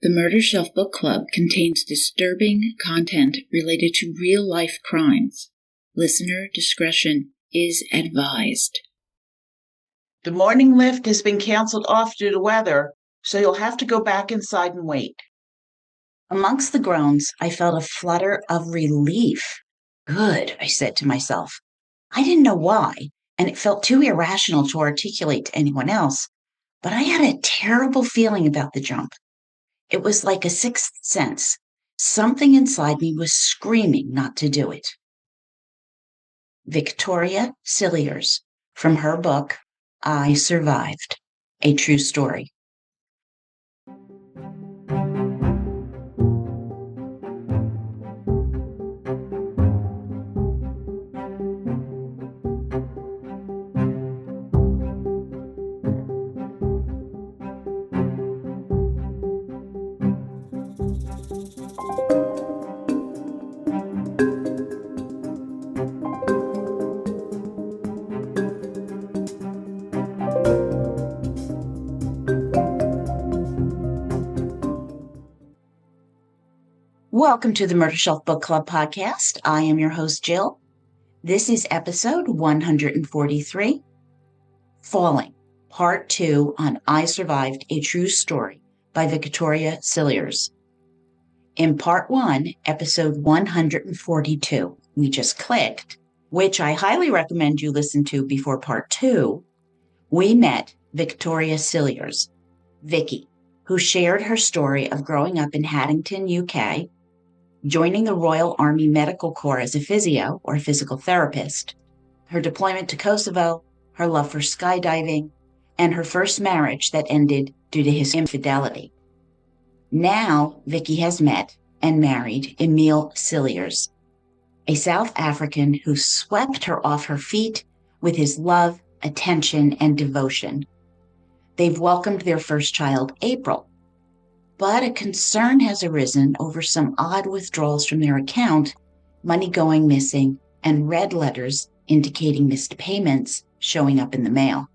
The Murder Shelf Book Club contains disturbing content related to real-life crimes. Listener discretion is advised. The morning lift has been canceled off due to weather, so you'll have to go back inside and wait. Amongst the groans, I felt a flutter of relief. Good, I said to myself. I didn't know why, and it felt too irrational to articulate to anyone else, but I had a terrible feeling about the jump. It was like a sixth sense. Something inside me was screaming not to do it. Victoria Cilliers, from her book, I Survived, a True Story. Welcome to the Murder Shelf Book Club podcast. I am your host, Jill. This is episode 143, Falling, Part 2 on I Survived, a True Story by Victoria Cilliers. In Part 1, episode 142, we just clicked, which I highly recommend you listen to before Part 2, we met Victoria Cilliers, Vicky, who shared her story of growing up in Haddington, UK, joining the Royal Army Medical Corps as a physio or physical therapist, her deployment to Kosovo, her love for skydiving, and her first marriage that ended due to his infidelity. Now, Vicky has met and married Emile Cilliers, a South African who swept her off her feet with his love, attention, and devotion. They've welcomed their first child, April. But a concern has arisen over some odd withdrawals from their account, money going missing, and red letters indicating missed payments showing up in the mail.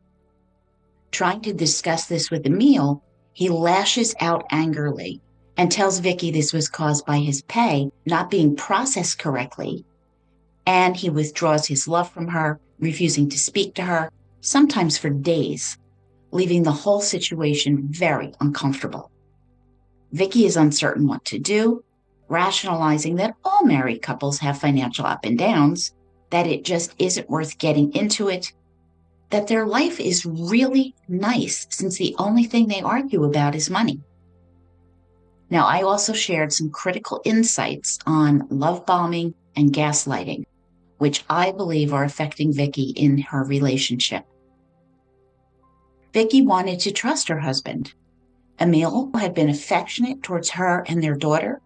Trying to discuss this with Emile, he lashes out angrily and tells Vicky this was caused by his pay not being processed correctly, and he withdraws his love from her, refusing to speak to her, sometimes for days, leaving the whole situation very uncomfortable. Vicky is uncertain what to do, rationalizing that all married couples have financial up and downs, that it just isn't worth getting into it, that their life is really nice since the only thing they argue about is money. Now, I also shared some critical insights on love bombing and gaslighting, which I believe are affecting Vicky in her relationship. Vicky wanted to trust her husband. Emile had been affectionate towards her and their daughter,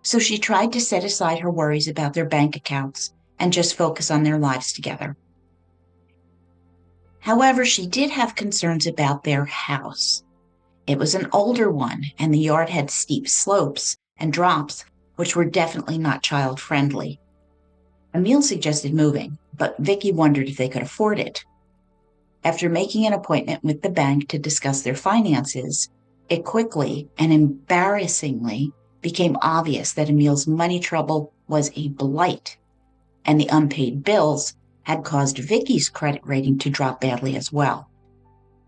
so she tried to set aside her worries about their bank accounts and just focus on their lives together. However, she did have concerns about their house. It was an older one, and the yard had steep slopes and drops, which were definitely not child-friendly. Emile suggested moving, but Vicky wondered if they could afford it. After making an appointment with the bank to discuss their finances, it quickly and embarrassingly became obvious that Emile's money trouble was a blight, and the unpaid bills had caused Vicky's credit rating to drop badly as well.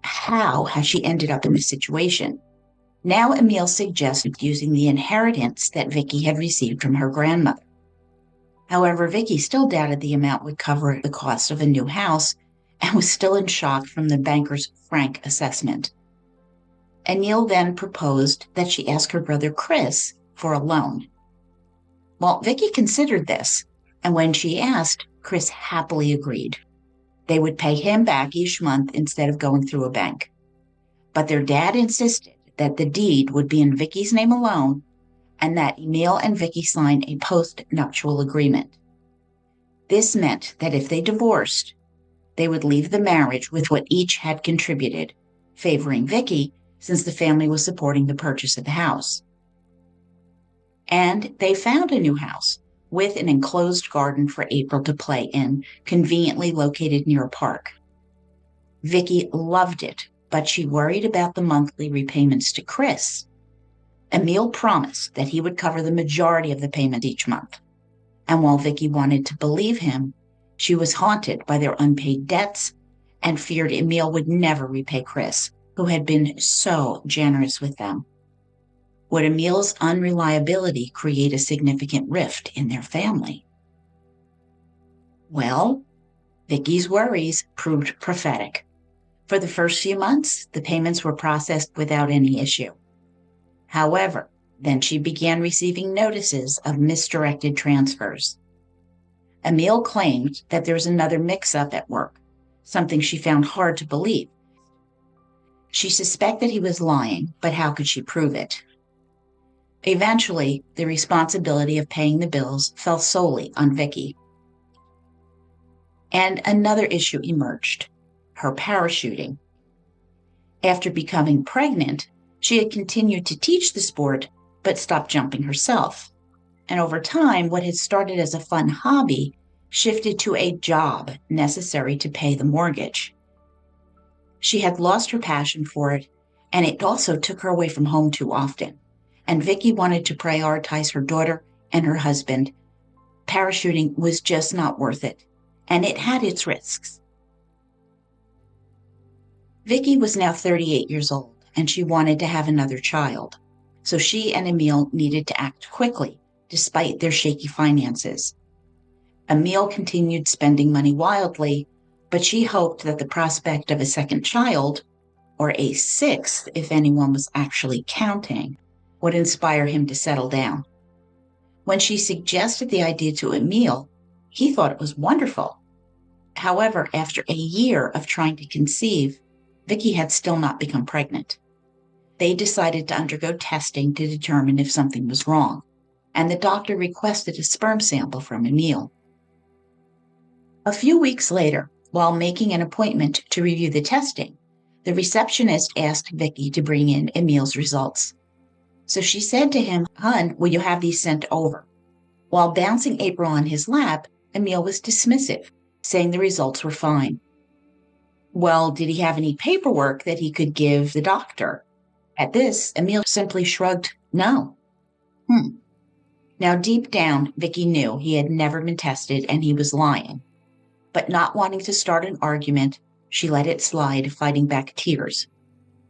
How has she ended up in this situation? Now Emile suggested using the inheritance that Vicky had received from her grandmother. However, Vicky still doubted the amount would cover the cost of a new house and was still in shock from the banker's frank assessment. Emile then proposed that she ask her brother Chris for a loan. Well, Vicky considered this, and when she asked, Chris happily agreed. They would pay him back each month instead of going through a bank. But their dad insisted that the deed would be in Vicky's name alone and that Emile and Vicky sign a post-nuptial agreement. This meant that if they divorced, they would leave the marriage with what each had contributed, favoring Vicky since the family was supporting the purchase of the house. And they found a new house with an enclosed garden for April to play in, conveniently located near a park. Vicky loved it, but she worried about the monthly repayments to Chris. Emile promised that he would cover the majority of the payment each month. And while Vicky wanted to believe him, she was haunted by their unpaid debts and feared Emile would never repay Chris, who had been so generous with them. Would Emile's unreliability create a significant rift in their family? Well, Vicky's worries proved prophetic. For the first few months, the payments were processed without any issue. However, then she began receiving notices of misdirected transfers. Emile claimed that there was another mix-up at work, something she found hard to believe. She suspected he was lying, but how could she prove it? Eventually, the responsibility of paying the bills fell solely on Vicky. And another issue emerged: her parachuting. After becoming pregnant, she had continued to teach the sport, but stopped jumping herself. And over time, what had started as a fun hobby shifted to a job necessary to pay the mortgage. She had lost her passion for it, and it also took her away from home too often. And Vicky wanted to prioritize her daughter and her husband. Parachuting was just not worth it, and it had its risks. Vicky was now 38 years old, and she wanted to have another child. So she and Emile needed to act quickly, despite their shaky finances. Emile continued spending money wildly, but she hoped that the prospect of a second child, or a sixth if anyone was actually counting, would inspire him to settle down. When she suggested the idea to Emile, he thought it was wonderful. However, after a year of trying to conceive, Vicky had still not become pregnant. They decided to undergo testing to determine if something was wrong, and the doctor requested a sperm sample from Emile. A few weeks later, while making an appointment to review the testing, the receptionist asked Vicky to bring in Emile's results. So she said to him, "Hun, will you have these sent over?" While bouncing April on his lap, Emile was dismissive, saying the results were fine. Well, did he have any paperwork that he could give the doctor? At this, Emile simply shrugged no. Now, deep down, Vicky knew he had never been tested and he was lying. But not wanting to start an argument, she let it slide, fighting back tears.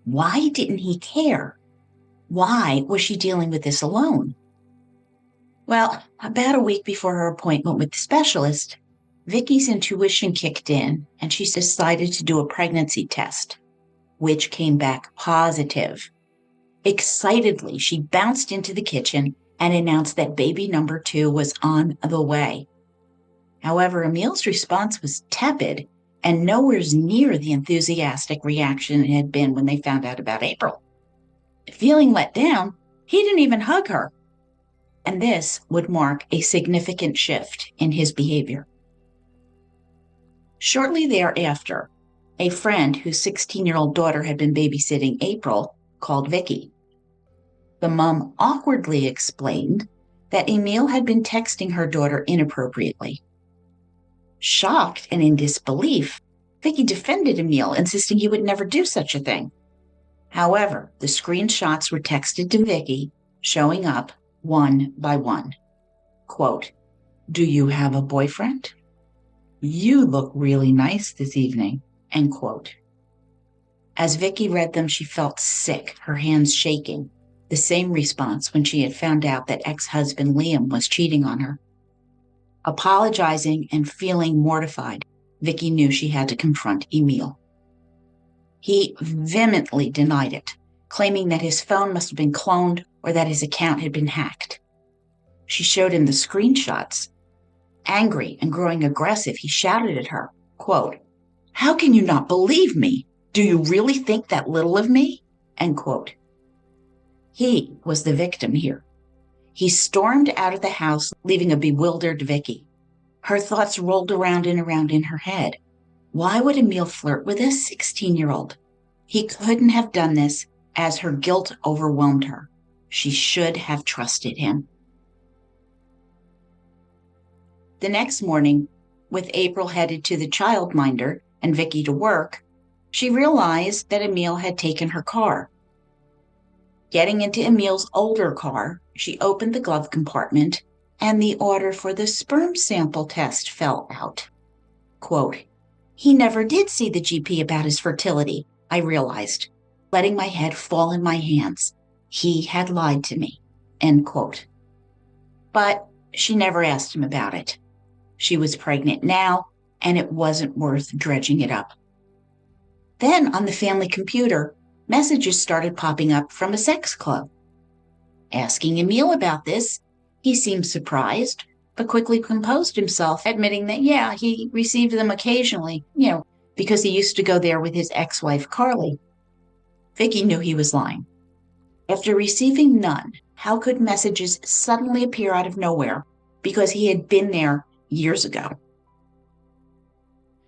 Why didn't he care? Why was she dealing with this alone? Well, about a week before her appointment with the specialist, Vicky's intuition kicked in and she decided to do a pregnancy test, which came back positive. Excitedly, she bounced into the kitchen and announced that baby number 2 was on the way. However, Emile's response was tepid and nowhere near the enthusiastic reaction it had been when they found out about April. Feeling let down, he didn't even hug her. And this would mark a significant shift in his behavior. Shortly thereafter, a friend whose 16-year-old daughter had been babysitting April called Vicky. The mom awkwardly explained that Emile had been texting her daughter inappropriately. Shocked and in disbelief, Vicky defended Emile, insisting he would never do such a thing. However, the screenshots were texted to Vicky, showing up one by one. Quote, "Do you have a boyfriend? You look really nice this evening." End quote. As Vicky read them, she felt sick, her hands shaking, the same response when she had found out that ex-husband Liam was cheating on her. Apologizing and feeling mortified, Vicky knew she had to confront Emile. He vehemently denied it, claiming that his phone must have been cloned or that his account had been hacked. She showed him the screenshots. Angry and growing aggressive, he shouted at her, quote, "How can you not believe me? Do you really think that little of me?" End quote. He was the victim here. He stormed out of the house, leaving a bewildered Vicky. Her thoughts rolled around and around in her head. Why would Emile flirt with a 16-year-old? He couldn't have done this, as her guilt overwhelmed her. She should have trusted him. The next morning, with April headed to the childminder and Vicky to work, she realized that Emile had taken her car. Getting into Emile's older car, she opened the glove compartment and the order for the sperm sample test fell out. Quote, "He never did see the GP about his fertility," I realized, letting my head fall in my hands. He had lied to me. End quote. But she never asked him about it. She was pregnant now, and it wasn't worth dredging it up. Then on the family computer, messages started popping up from a sex club. Asking Emile about this, he seemed surprised, but quickly composed himself, admitting that, yeah, he received them occasionally, because he used to go there with his ex-wife, Carly. Vicky knew he was lying. After receiving none, how could messages suddenly appear out of nowhere because he had been there years ago?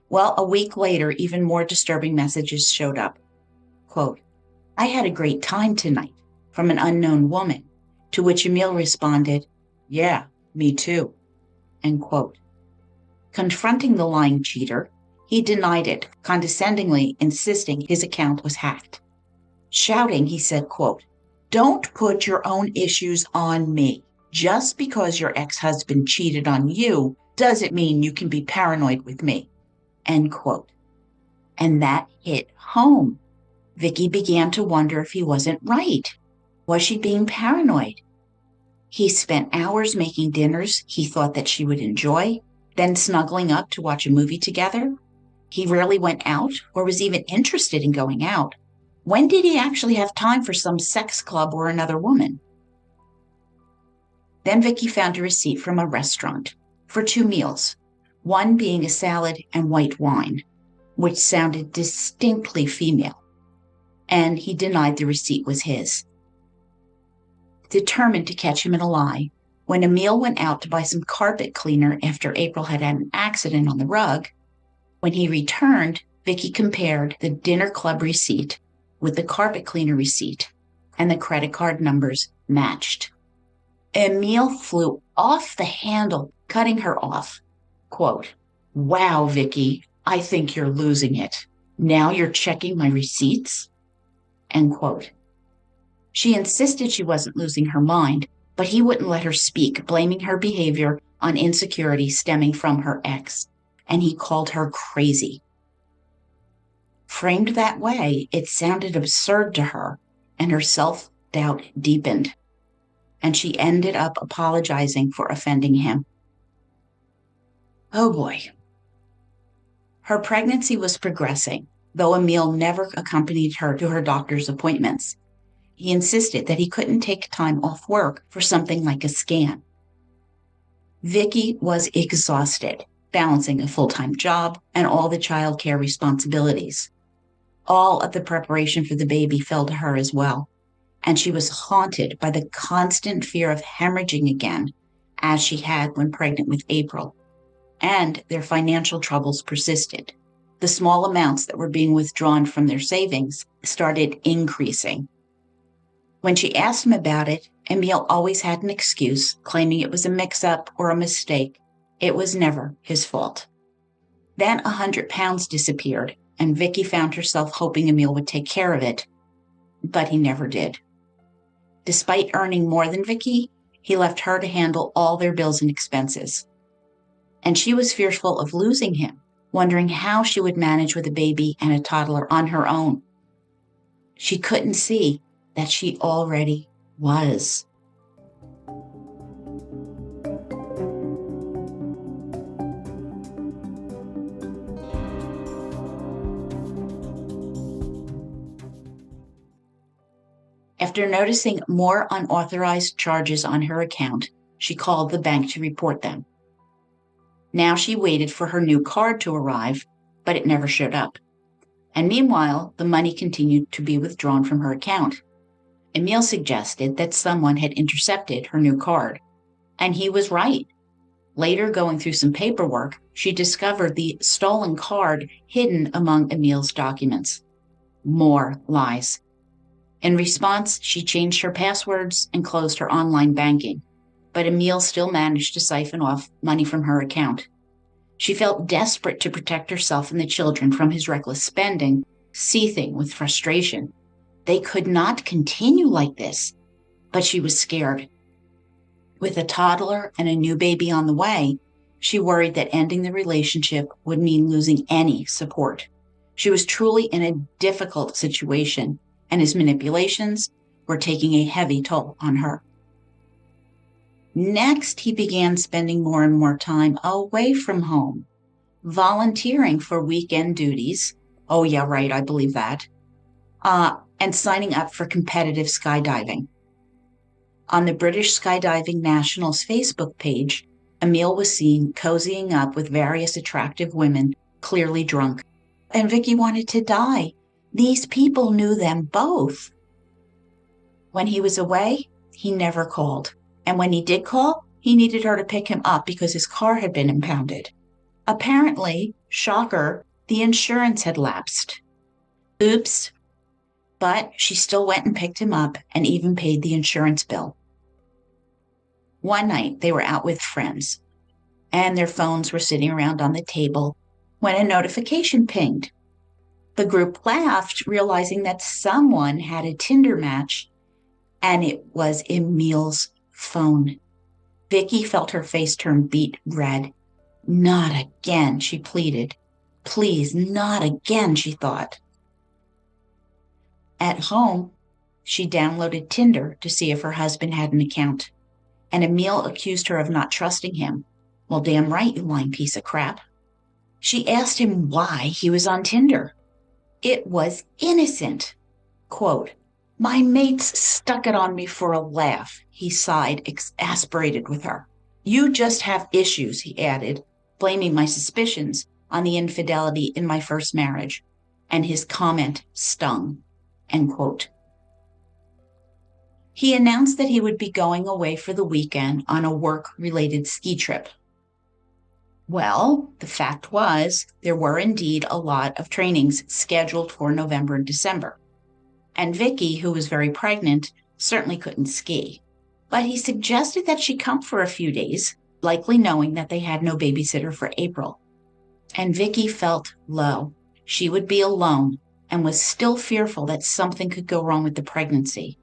Well, a week later, even more disturbing messages showed up. Quote, "I had a great time tonight," from an unknown woman, to which Emile responded, "Yeah, me too." End quote. Confronting the lying cheater, he denied it, condescendingly insisting his account was hacked. Shouting, he said, quote, "Don't put your own issues on me. Just because your ex-husband cheated on you doesn't mean you can be paranoid with me." End quote. And that hit home. Vicky began to wonder if he wasn't right. Was she being paranoid? He spent hours making dinners he thought that she would enjoy, then snuggling up to watch a movie together. He rarely went out or was even interested in going out. When did he actually have time for some sex club or another woman? Then Vicky found a receipt from a restaurant for 2 meals, one being a salad and white wine, which sounded distinctly female, and he denied the receipt was his. Determined to catch him in a lie, when Emile went out to buy some carpet cleaner after April had an accident on the rug, when he returned, Vicky compared the dinner club receipt with the carpet cleaner receipt, and the credit card numbers matched. Emile flew off the handle, cutting her off. Quote, "Wow, Vicky, I think you're losing it. Now you're checking my receipts?" End quote. She insisted she wasn't losing her mind, but he wouldn't let her speak, blaming her behavior on insecurity stemming from her ex, and he called her crazy. Framed that way, it sounded absurd to her, and her self-doubt deepened, and she ended up apologizing for offending him. Oh boy. Her pregnancy was progressing, though Emile never accompanied her to her doctor's appointments. He insisted that he couldn't take time off work for something like a scan. Vicky was exhausted, balancing a full-time job and all the childcare responsibilities. All of the preparation for the baby fell to her as well, and she was haunted by the constant fear of hemorrhaging again, as she had when pregnant with April. And their financial troubles persisted. The small amounts that were being withdrawn from their savings started increasing. When she asked him about it, Emile always had an excuse, claiming it was a mix-up or a mistake. It was never his fault. Then 100 pounds disappeared, and Vicky found herself hoping Emile would take care of it, but he never did. Despite earning more than Vicky, he left her to handle all their bills and expenses. And she was fearful of losing him, wondering how she would manage with a baby and a toddler on her own. She couldn't see that she already was. After noticing more unauthorized charges on her account, she called the bank to report them. Now she waited for her new card to arrive, but it never showed up. And meanwhile, the money continued to be withdrawn from her account. Emile suggested that someone had intercepted her new card, and he was right. Later, going through some paperwork, she discovered the stolen card hidden among Emile's documents. More lies. In response, she changed her passwords and closed her online banking, but Emile still managed to siphon off money from her account. She felt desperate to protect herself and the children from his reckless spending, seething with frustration. They could not continue like this, but she was scared. With a toddler and a new baby on the way, she worried that ending the relationship would mean losing any support. She was truly in a difficult situation, and his manipulations were taking a heavy toll on her. Next, he began spending more and more time away from home, volunteering for weekend duties. Oh, yeah, right, I believe that. And signing up for competitive skydiving. On the British Skydiving National's Facebook page, Emile was seen cozying up with various attractive women, clearly drunk. And Vicky wanted to die. These people knew them both. When he was away, he never called. And when he did call, he needed her to pick him up because his car had been impounded. Apparently, shocker, the insurance had lapsed. Oops. But she still went and picked him up and even paid the insurance bill. One night, they were out with friends, and their phones were sitting around on the table when a notification pinged. The group laughed, realizing that someone had a Tinder match, and it was Emile's phone. Vicky felt her face turn beet red. Not again, she pleaded. Please, not again, she thought. At home, she downloaded Tinder to see if her husband had an account, and Emile accused her of not trusting him. Well, damn right, you lying piece of crap. She asked him why he was on Tinder. It was innocent. Quote, "My mates stuck it on me for a laugh," he sighed, exasperated with her. "You just have issues," he added, blaming my suspicions on the infidelity in my first marriage. And his comment stung. End quote. He announced that he would be going away for the weekend on a work-related ski trip. Well, the fact was, there were indeed a lot of trainings scheduled for November and December. And Vicky, who was very pregnant, certainly couldn't ski. But he suggested that she come for a few days, likely knowing that they had no babysitter for April. And Vicky felt low. She would be alone and was still fearful that something could go wrong with the pregnancy.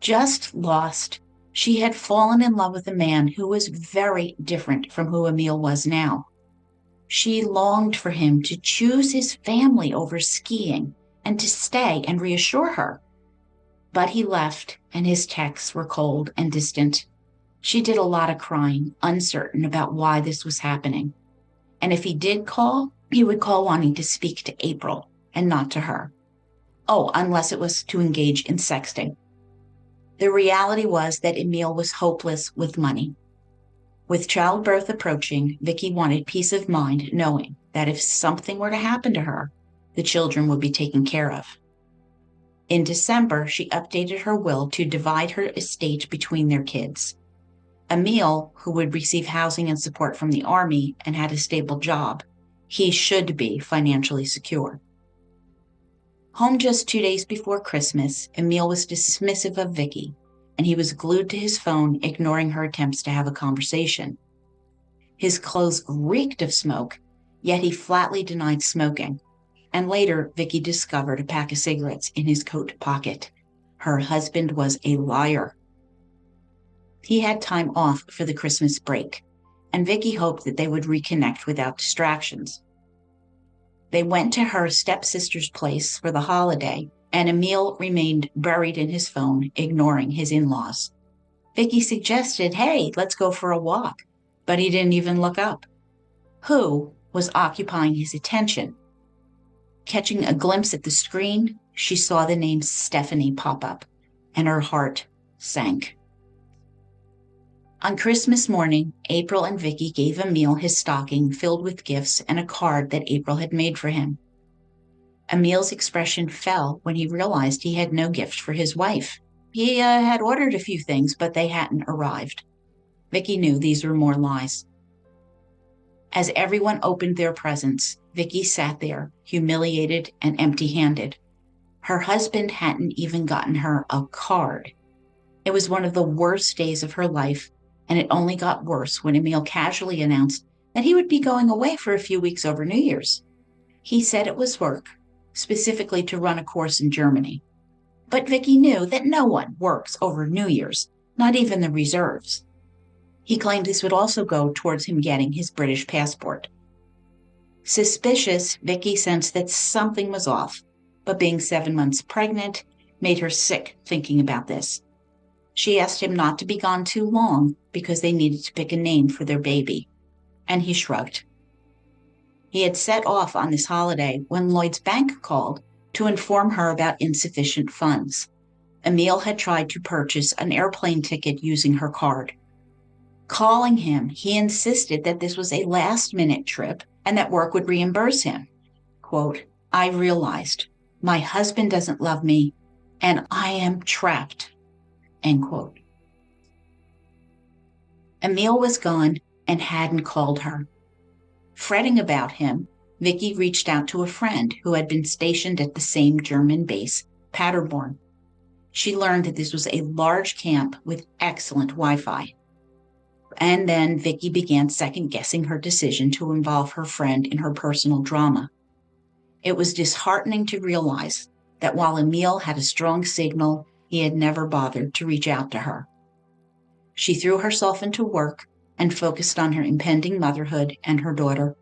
Just lost, she had fallen in love with a man who was very different from who Emile was now. She longed for him to choose his family over skiing and to stay and reassure her. But he left, and his texts were cold and distant. She did a lot of crying, uncertain about why this was happening. And if he did call, he would call wanting to speak to April and not to her. Oh, unless it was to engage in sexting. The reality was that Emile was hopeless with money. With childbirth approaching, Vicky wanted peace of mind knowing that if something were to happen to her, the children would be taken care of. In December, she updated her will to divide her estate between their kids. Emile, who would receive housing and support from the Army and had a stable job, he should be financially secure. Home just 2 days before Christmas, Emile was dismissive of Vicky, and he was glued to his phone, ignoring her attempts to have a conversation. His clothes reeked of smoke, yet he flatly denied smoking. And later, Vicky discovered a pack of cigarettes in his coat pocket. Her husband was a liar. He had time off for the Christmas break, and Vicky hoped that they would reconnect without distractions. They went to her stepsister's place for the holiday, and Emile remained buried in his phone, ignoring his in-laws. Vicky suggested, "Hey, let's go for a walk," but he didn't even look up. Who was occupying his attention? Catching a glimpse at the screen, she saw the name Stephanie pop up, and her heart sank. On Christmas morning, April and Vicky gave Emile his stocking filled with gifts and a card that April had made for him. Emile's expression fell when he realized he had no gift for his wife. He had ordered a few things, but they hadn't arrived. Vicky knew these were more lies. As everyone opened their presents, Vicky sat there, humiliated and empty-handed. Her husband hadn't even gotten her a card. It was one of the worst days of her life, and it only got worse when Emile casually announced that he would be going away for a few weeks over New Year's. He said it was work, specifically to run a course in Germany. But Vicky knew that no one works over New Year's, not even the reserves. He claimed this would also go towards him getting his British passport. Suspicious, Vicky sensed that something was off, but being 7 months pregnant made her sick thinking about this. She asked him not to be gone too long because they needed to pick a name for their baby, and he shrugged. He had set off on this holiday when Lloyd's bank called to inform her about insufficient funds. Emile had tried to purchase an airplane ticket using her card. Calling him, he insisted that this was a last-minute trip and that work would reimburse him. Quote, "I realized my husband doesn't love me and I am trapped." End quote. Emile was gone and hadn't called her. Fretting about him, Vicky reached out to a friend who had been stationed at the same German base, Paderborn. She learned that this was a large camp with excellent Wi-Fi. And then Vicky began second-guessing her decision to involve her friend in her personal drama. It was disheartening to realize that while Emile had a strong signal, he had never bothered to reach out to her. She threw herself into work and focused on her impending motherhood and her daughter.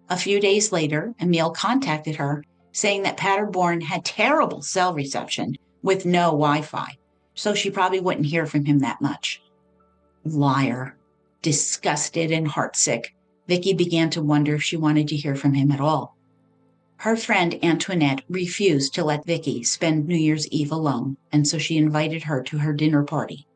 A few days later, Emile contacted her, saying that Paderborn had terrible cell reception with no Wi-Fi, so she probably wouldn't hear from him that much. Liar. Disgusted and heartsick, Vicky began to wonder if she wanted to hear from him at all. Her friend Antoinette refused to let Vicky spend New Year's Eve alone, and so she invited her to her dinner party.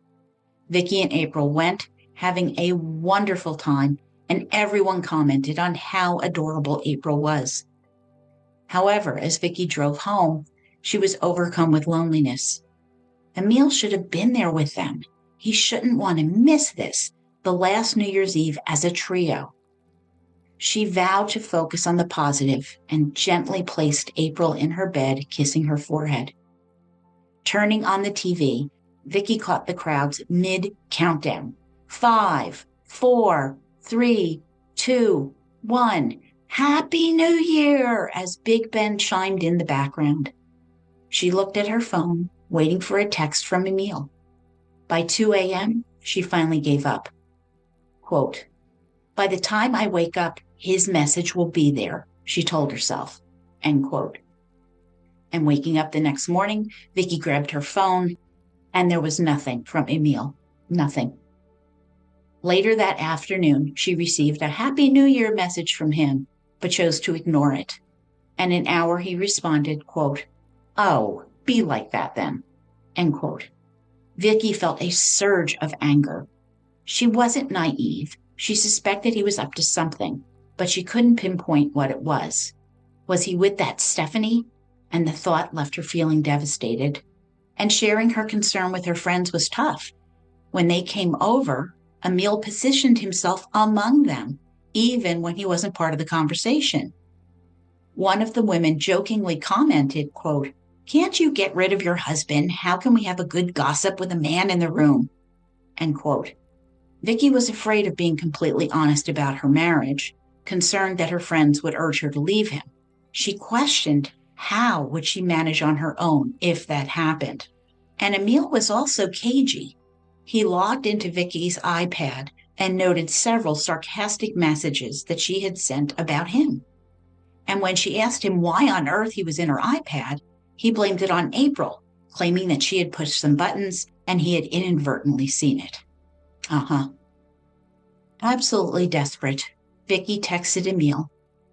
Vicky and April went, having a wonderful time, and everyone commented on how adorable April was. However, as Vicky drove home, she was overcome with loneliness. Emile should have been there with them. He shouldn't want to miss this, the last New Year's Eve as a trio. She vowed to focus on the positive and gently placed April in her bed, kissing her forehead. Turning on the TV, Vicky caught the crowd's mid-countdown. 5, 4, 3, 2, 1. Happy New Year! As Big Ben chimed in the background. She looked at her phone, waiting for a text from Emile. By 2 a.m., she finally gave up. Quote, "By the time I wake up, his message will be there," she told herself. End quote. And waking up the next morning, Vicky grabbed her phone, and there was nothing from Emile. Nothing. Later that afternoon, she received a Happy New Year message from him, but chose to ignore it. And an hour he responded, quote, "Oh, be like that then." End quote. Vicky felt a surge of anger. She wasn't naive. She suspected he was up to something, but she couldn't pinpoint what it was. Was he with that Stephanie? And the thought left her feeling devastated. And sharing her concern with her friends was tough. When they came over, Emile positioned himself among them, even when he wasn't part of the conversation. One of the women jokingly commented, quote, "Can't you get rid of your husband? How can we have a good gossip with a man in the room?" End quote. Vicky was afraid of being completely honest about her marriage, concerned that her friends would urge her to leave him. She questioned how would she manage on her own if that happened. And Emile was also cagey. He logged into Vicky's iPad and noted several sarcastic messages that she had sent about him. And when she asked him why on earth he was in her iPad, he blamed it on April, claiming that she had pushed some buttons and he had inadvertently seen it. Absolutely desperate, Vicky texted Emile,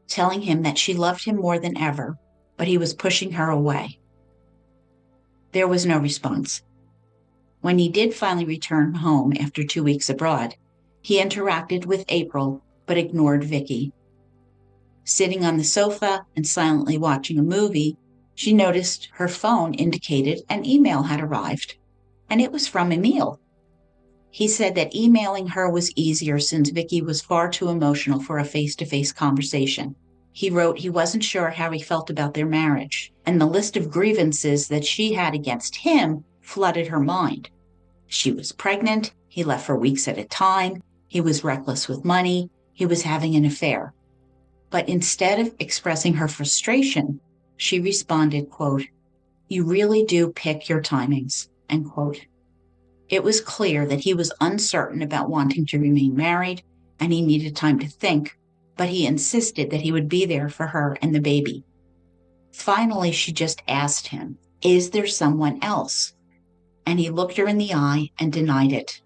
telling him that she loved him more than ever, but he was pushing her away. There was no response. When he did finally return home after 2 weeks abroad, he interacted with April but ignored Vicky. Sitting on the sofa and silently watching a movie, she noticed her phone indicated an email had arrived, and it was from Emile. He said that emailing her was easier since Vicky was far too emotional for a face-to-face conversation. He wrote he wasn't sure how he felt about their marriage, and the list of grievances that she had against him flooded her mind. She was pregnant, he left for weeks at a time, he was reckless with money, he was having an affair. But instead of expressing her frustration, she responded, quote, You really do pick your timings, end quote. It was clear that he was uncertain about wanting to remain married, and he needed time to think, but he insisted that he would be there for her and the baby. Finally, she just asked him, "Is there someone else?" And he looked her in the eye and denied it.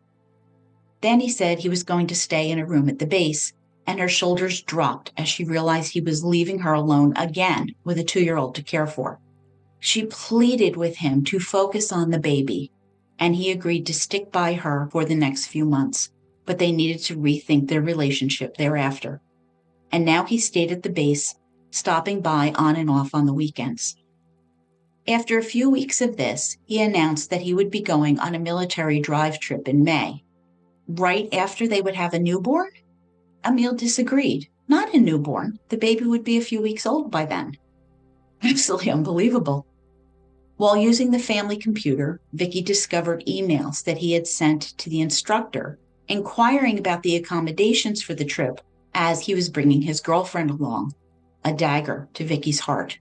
Then he said he was going to stay in a room at the base, and her shoulders dropped as she realized he was leaving her alone again with a 2-year-old to care for. She pleaded with him to focus on the baby, and he agreed to stick by her for the next few months, but they needed to rethink their relationship thereafter. And now he stayed at the base, stopping by on and off on the weekends. After a few weeks of this, he announced that he would be going on a military drive trip in May. Right after they would have a newborn? Emile disagreed. Not a newborn. The baby would be a few weeks old by then. Absolutely unbelievable. While using the family computer, Vicky discovered emails that he had sent to the instructor inquiring about the accommodations for the trip as he was bringing his girlfriend along, a dagger to Vicky's heart.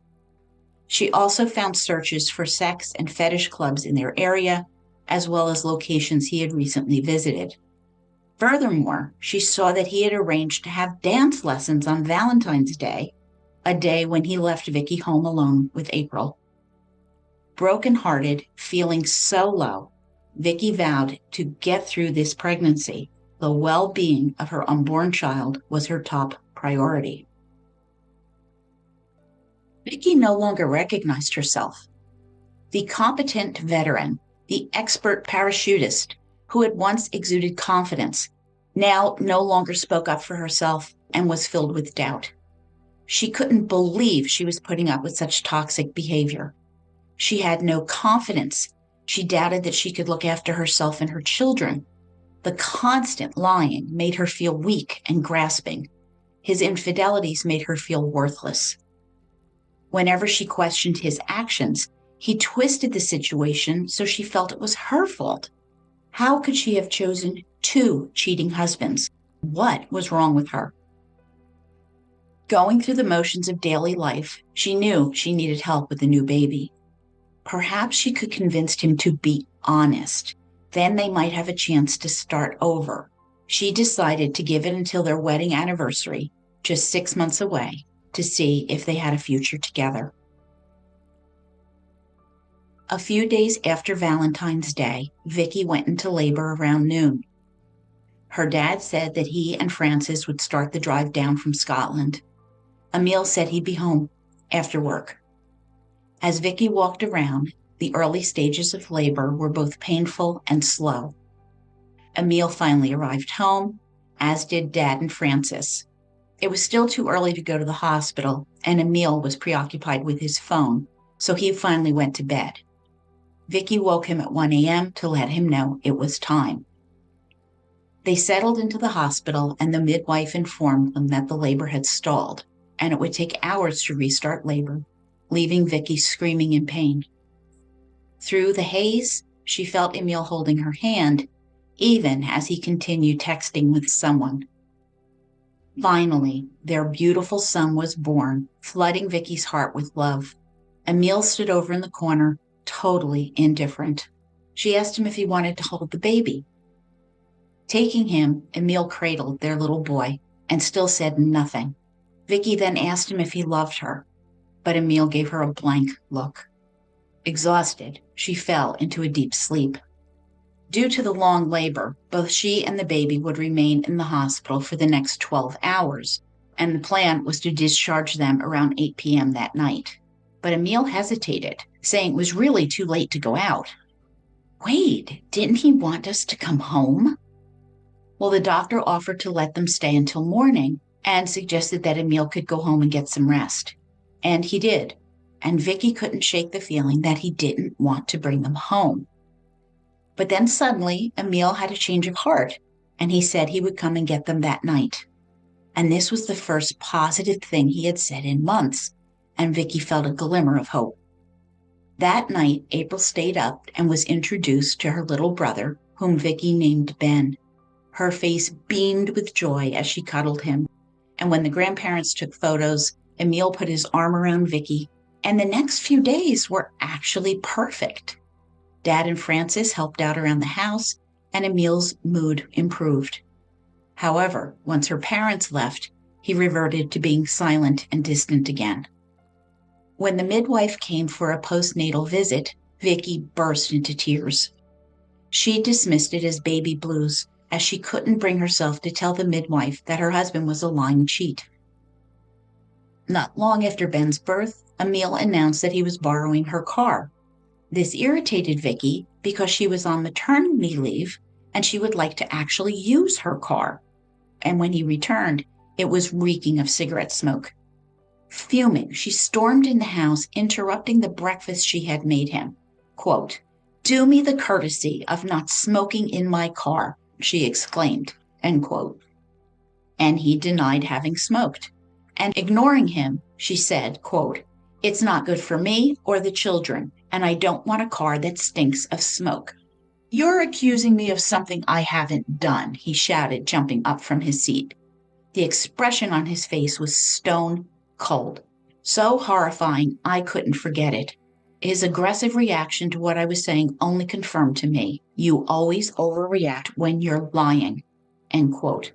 She also found searches for sex and fetish clubs in their area, as well as locations he had recently visited. Furthermore, she saw that he had arranged to have dance lessons on Valentine's Day, a day when he left Vicky home alone with April. Brokenhearted, feeling so low, Vicky vowed to get through this pregnancy. The well-being of her unborn child was her top priority. Vicky no longer recognized herself. The competent veteran, the expert parachutist who had once exuded confidence, now no longer spoke up for herself and was filled with doubt. She couldn't believe she was putting up with such toxic behavior. She had no confidence. She doubted that she could look after herself and her children. The constant lying made her feel weak and grasping. His infidelities made her feel worthless. Whenever she questioned his actions, he twisted the situation so she felt it was her fault. How could she have chosen 2 cheating husbands? What was wrong with her? Going through the motions of daily life, she knew she needed help with the new baby. Perhaps she could convince him to be honest. Then they might have a chance to start over. She decided to give it until their wedding anniversary, just 6 months away, to see if they had a future together. A few days after Valentine's Day, Vicky went into labor around noon. Her dad said that he and Frances would start the drive down from Scotland. Emile said he'd be home after work. As Vicky walked around, the early stages of labor were both painful and slow. Emile finally arrived home, as did Dad and Frances. It was still too early to go to the hospital, and Emile was preoccupied with his phone, so he finally went to bed. Vicky woke him at 1 a.m. to let him know it was time. They settled into the hospital, and the midwife informed them that the labor had stalled, and it would take hours to restart labor, leaving Vicky screaming in pain. Through the haze, she felt Emile holding her hand, even as he continued texting with someone. Finally, their beautiful son was born, flooding Vicky's heart with love. Emile stood over in the corner, totally indifferent. She asked him if he wanted to hold the baby. Taking him, Emile cradled their little boy and still said nothing. Vicky then asked him if he loved her, but Emile gave her a blank look. Exhausted, she fell into a deep sleep. Due to the long labor, both she and the baby would remain in the hospital for the next 12 hours, and the plan was to discharge them around 8 p.m. that night. But Emile hesitated, saying it was really too late to go out. Wait, didn't he want us to come home? Well, the doctor offered to let them stay until morning and suggested that Emile could go home and get some rest. And he did. And Vicky couldn't shake the feeling that he didn't want to bring them home. But then suddenly, Emile had a change of heart, and he said he would come and get them that night. And this was the first positive thing he had said in months, and Vicky felt a glimmer of hope. That night, April stayed up and was introduced to her little brother, whom Vicky named Ben. Her face beamed with joy as she cuddled him, and when the grandparents took photos, Emile put his arm around Vicky, And the next few days were actually perfect. Dad and Frances helped out around the house, and Emile's mood improved. However, once her parents left, he reverted to being silent and distant again. When the midwife came for a postnatal visit, Vicky burst into tears. She dismissed it as baby blues, as she couldn't bring herself to tell the midwife that her husband was a lying cheat. Not long after Ben's birth, Emile announced that he was borrowing her car. This irritated Vicky because she was on maternity leave and she would like to actually use her car. And when he returned, it was reeking of cigarette smoke. Fuming, she stormed in the house, interrupting the breakfast she had made him. Quote, "Do me the courtesy of not smoking in my car," she exclaimed, end quote. And he denied having smoked. And ignoring him, she said, quote, "It's not good for me or the children, and I don't want a car that stinks of smoke." "You're accusing me of something I haven't done," he shouted, jumping up from his seat. The expression on his face was stone cold, so horrifying I couldn't forget it. His aggressive reaction to what I was saying only confirmed to me, "You always overreact when you're lying," end quote.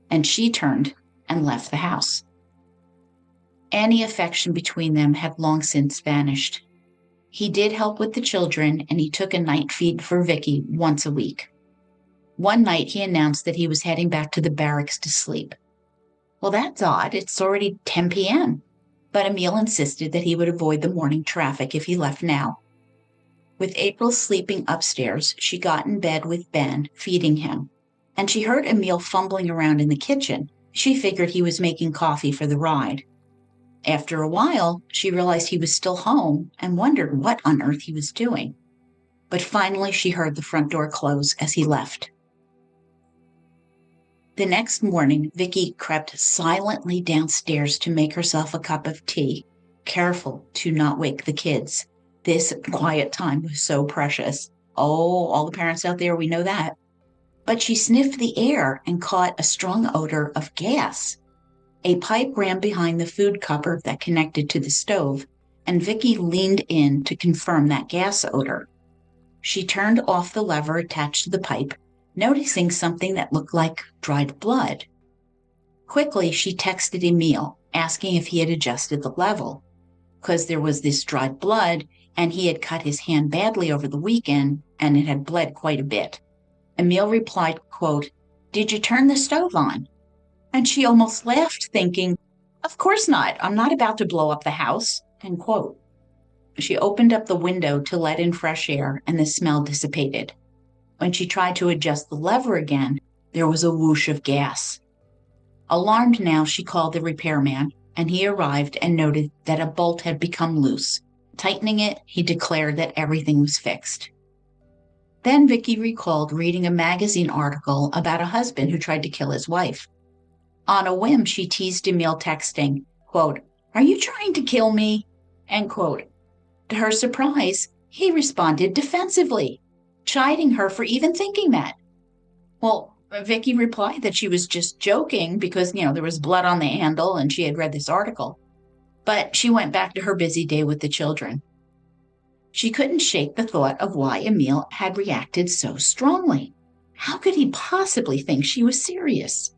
And she turned and left the house. Any affection between them had long since vanished. He did help with the children, and he took a night feed for Vicky once a week. One night he announced that he was heading back to the barracks to sleep. Well, that's odd. It's already 10 p.m. But Emile insisted that he would avoid the morning traffic if he left now. With April sleeping upstairs, she got in bed with Ben, feeding him, and she heard Emile fumbling around in the kitchen. She figured he was making coffee for the ride. After a while, she realized he was still home and wondered what on earth he was doing. But finally, she heard the front door close as he left. The next morning, Vicky crept silently downstairs to make herself a cup of tea, careful to not wake the kids. This quiet time was so precious. Oh, all the parents out there, we know that. But she sniffed the air and caught a strong odor of gas. A pipe ran behind the food cupboard that connected to the stove, and Vicky leaned in to confirm that gas odor. She turned off the lever attached to the pipe, noticing something that looked like dried blood. Quickly, she texted Emile, asking if he had adjusted the level, because there was this dried blood, and he had cut his hand badly over the weekend, and it had bled quite a bit. Emile replied, quote, "Did you turn the stove on?" And she almost laughed, thinking, "Of course not. I'm not about to blow up the house," end quote. She opened up the window to let in fresh air, and the smell dissipated. When she tried to adjust the lever again, there was a whoosh of gas. Alarmed now, she called the repairman, and he arrived and noted that a bolt had become loose. Tightening it, he declared that everything was fixed. Then Vicky recalled reading a magazine article about a husband who tried to kill his wife. On a whim, she teased Emile, texting, quote, "Are you trying to kill me?" End quote. To her surprise, he responded defensively, chiding her for even thinking that. Well, Vicky replied that she was just joking because, there was blood on the handle and she had read this article. But she went back to her busy day with the children. She couldn't shake the thought of why Emile had reacted so strongly. How could he possibly think she was serious?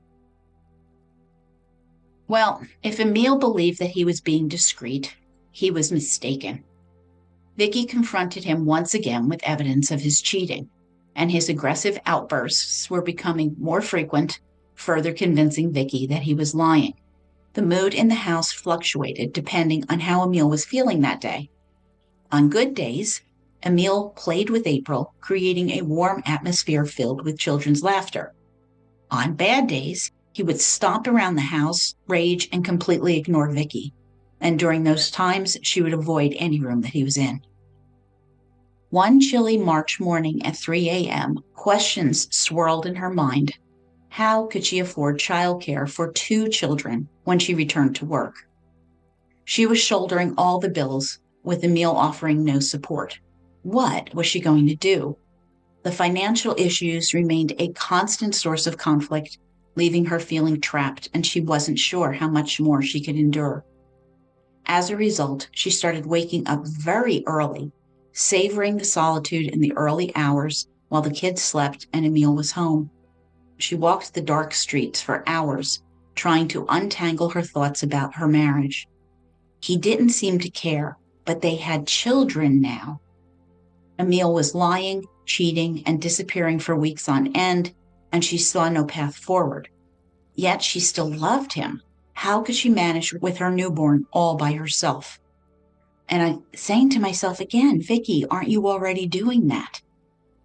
Well, if Emile believed that he was being discreet, he was mistaken. Vicky confronted him once again with evidence of his cheating, and his aggressive outbursts were becoming more frequent, further convincing Vicky that he was lying. The mood in the house fluctuated depending on how Emile was feeling that day. On good days, Emile played with April, creating a warm atmosphere filled with children's laughter. On bad days, he would stomp around the house, rage, and completely ignore Vicky. And during those times, she would avoid any room that he was in. One chilly March morning at 3 a.m., questions swirled in her mind. How could she afford childcare for 2 children when she returned to work? She was shouldering all the bills, with Emile offering no support. What was she going to do? The financial issues remained a constant source of conflict, leaving her feeling trapped, and she wasn't sure how much more she could endure. As a result, she started waking up very early, savoring the solitude in the early hours while the kids slept and Emile was home. She walked the dark streets for hours, trying to untangle her thoughts about her marriage. He didn't seem to care, but they had children now. Emile was lying, cheating, and disappearing for weeks on end, and she saw no path forward. Yet she still loved him. How could she manage with her newborn all by herself? And I'm saying to myself again, Vicky, aren't you already doing that?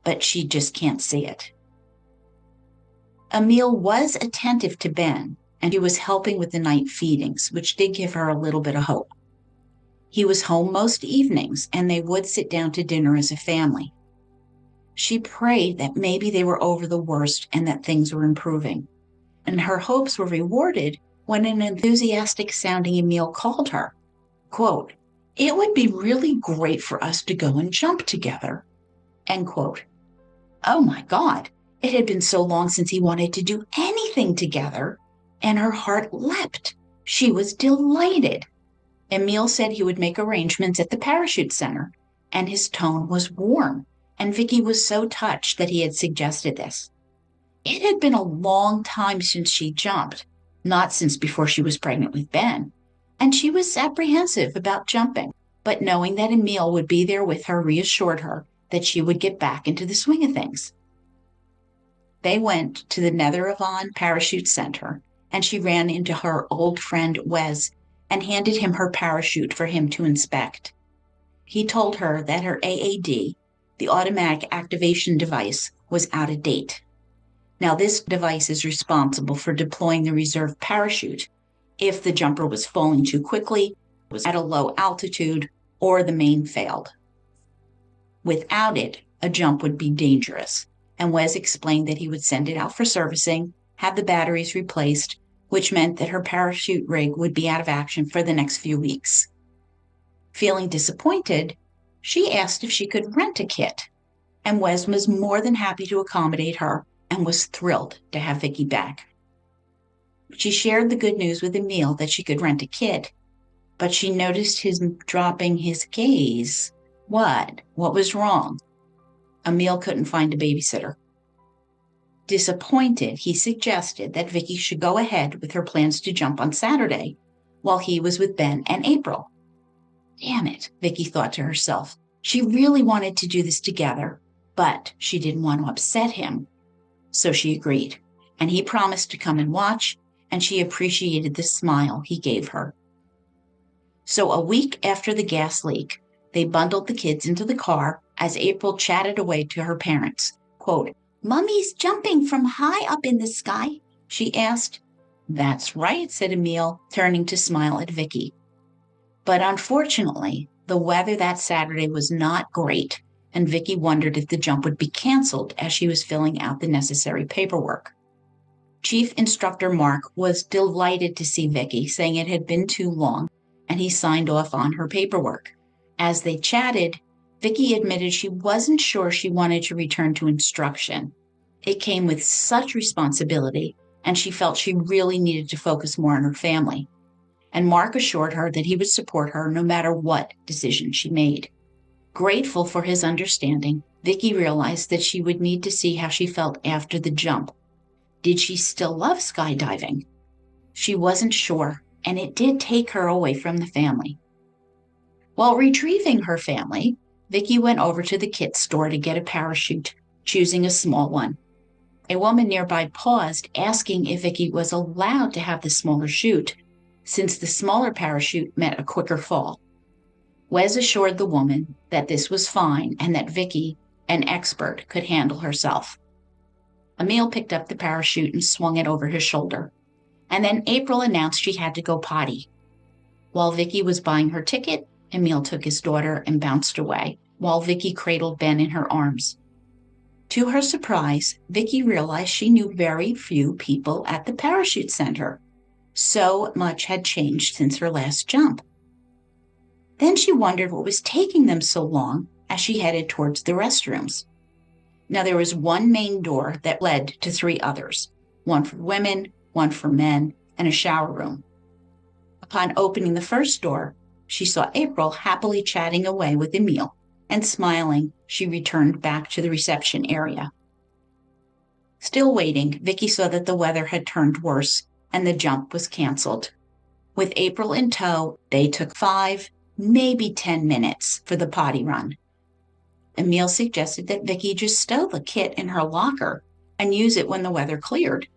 But she just can't see it. Emile was attentive to Ben, and he was helping with the night feedings, which did give her a little bit of hope. He was home most evenings, and they would sit down to dinner as a family. She prayed that maybe they were over the worst and that things were improving. And her hopes were rewarded when an enthusiastic-sounding Emile called her. Quote, "It would be really great for us to go and jump together." End quote. Oh my God, it had been so long since he wanted to do anything together, and her heart leapt. She was delighted. Emile said he would make arrangements at the parachute center, and his tone was warm, and Vicky was so touched that he had suggested this. It had been a long time since she jumped, not since before she was pregnant with Ben, and she was apprehensive about jumping, but knowing that Emile would be there with her reassured her that she would get back into the swing of things. They went to the Netheravon Parachute Center, and she ran into her old friend Wes and handed him her parachute for him to inspect. He told her that her AAD, the automatic activation device, was out of date. Now, this device is responsible for deploying the reserve parachute if the jumper was falling too quickly, was at a low altitude, or the main failed. Without it, a jump would be dangerous, and Wes explained that he would send it out for servicing, have the batteries replaced, which meant that her parachute rig would be out of action for the next few weeks. Feeling disappointed, she asked if she could rent a kit, and Wes was more than happy to accommodate her and was thrilled to have Vicky back. She shared the good news with Emile that she could rent a kit, but she noticed him dropping his gaze. What? What was wrong? Emile couldn't find a babysitter. Disappointed, he suggested that Vicky should go ahead with her plans to jump on Saturday while he was with Ben and April. Damn it, Vicky thought to herself. She really wanted to do this together, but she didn't want to upset him. So she agreed, and he promised to come and watch, and she appreciated the smile he gave her. So a week after the gas leak, they bundled the kids into the car as April chatted away to her parents. Quote, "Mummy's jumping from high up in the sky?" she asked. "That's right," said Emile, turning to smile at Vicky. But unfortunately, the weather that Saturday was not great, and Vicky wondered if the jump would be canceled as she was filling out the necessary paperwork. Chief Instructor Mark was delighted to see Vicky, saying it had been too long, and he signed off on her paperwork. As they chatted, Vicky admitted she wasn't sure she wanted to return to instruction. It came with such responsibility, and she felt she really needed to focus more on her family. And Mark assured her that he would support her no matter what decision she made. Grateful for his understanding, Vicky realized that she would need to see how she felt after the jump. Did she still love skydiving? She wasn't sure, and it did take her away from the family. While retrieving her family, Vicky went over to the kit store to get a parachute, choosing a small one. A woman nearby paused, asking if Vicky was allowed to have the smaller chute, since the smaller parachute meant a quicker fall. Wes assured the woman that this was fine and that Vicky, an expert, could handle herself. Emile picked up the parachute and swung it over his shoulder. And then April announced she had to go potty. While Vicky was buying her ticket, Emile took his daughter and bounced away, while Vicky cradled Ben in her arms. To her surprise, Vicky realized she knew very few people at the parachute center. So much had changed since her last jump. Then she wondered what was taking them so long as she headed towards the restrooms. Now, there was one main door that led to 3 others, one for women, one for men, and a shower room. Upon opening the first door, she saw April happily chatting away with Emile, and smiling, she returned back to the reception area. Still waiting, Vicky saw that the weather had turned worse and the jump was canceled. With April in tow, they took 5, maybe 10 minutes for the potty run. Emile suggested that Vicky just stow the kit in her locker and use it when the weather cleared.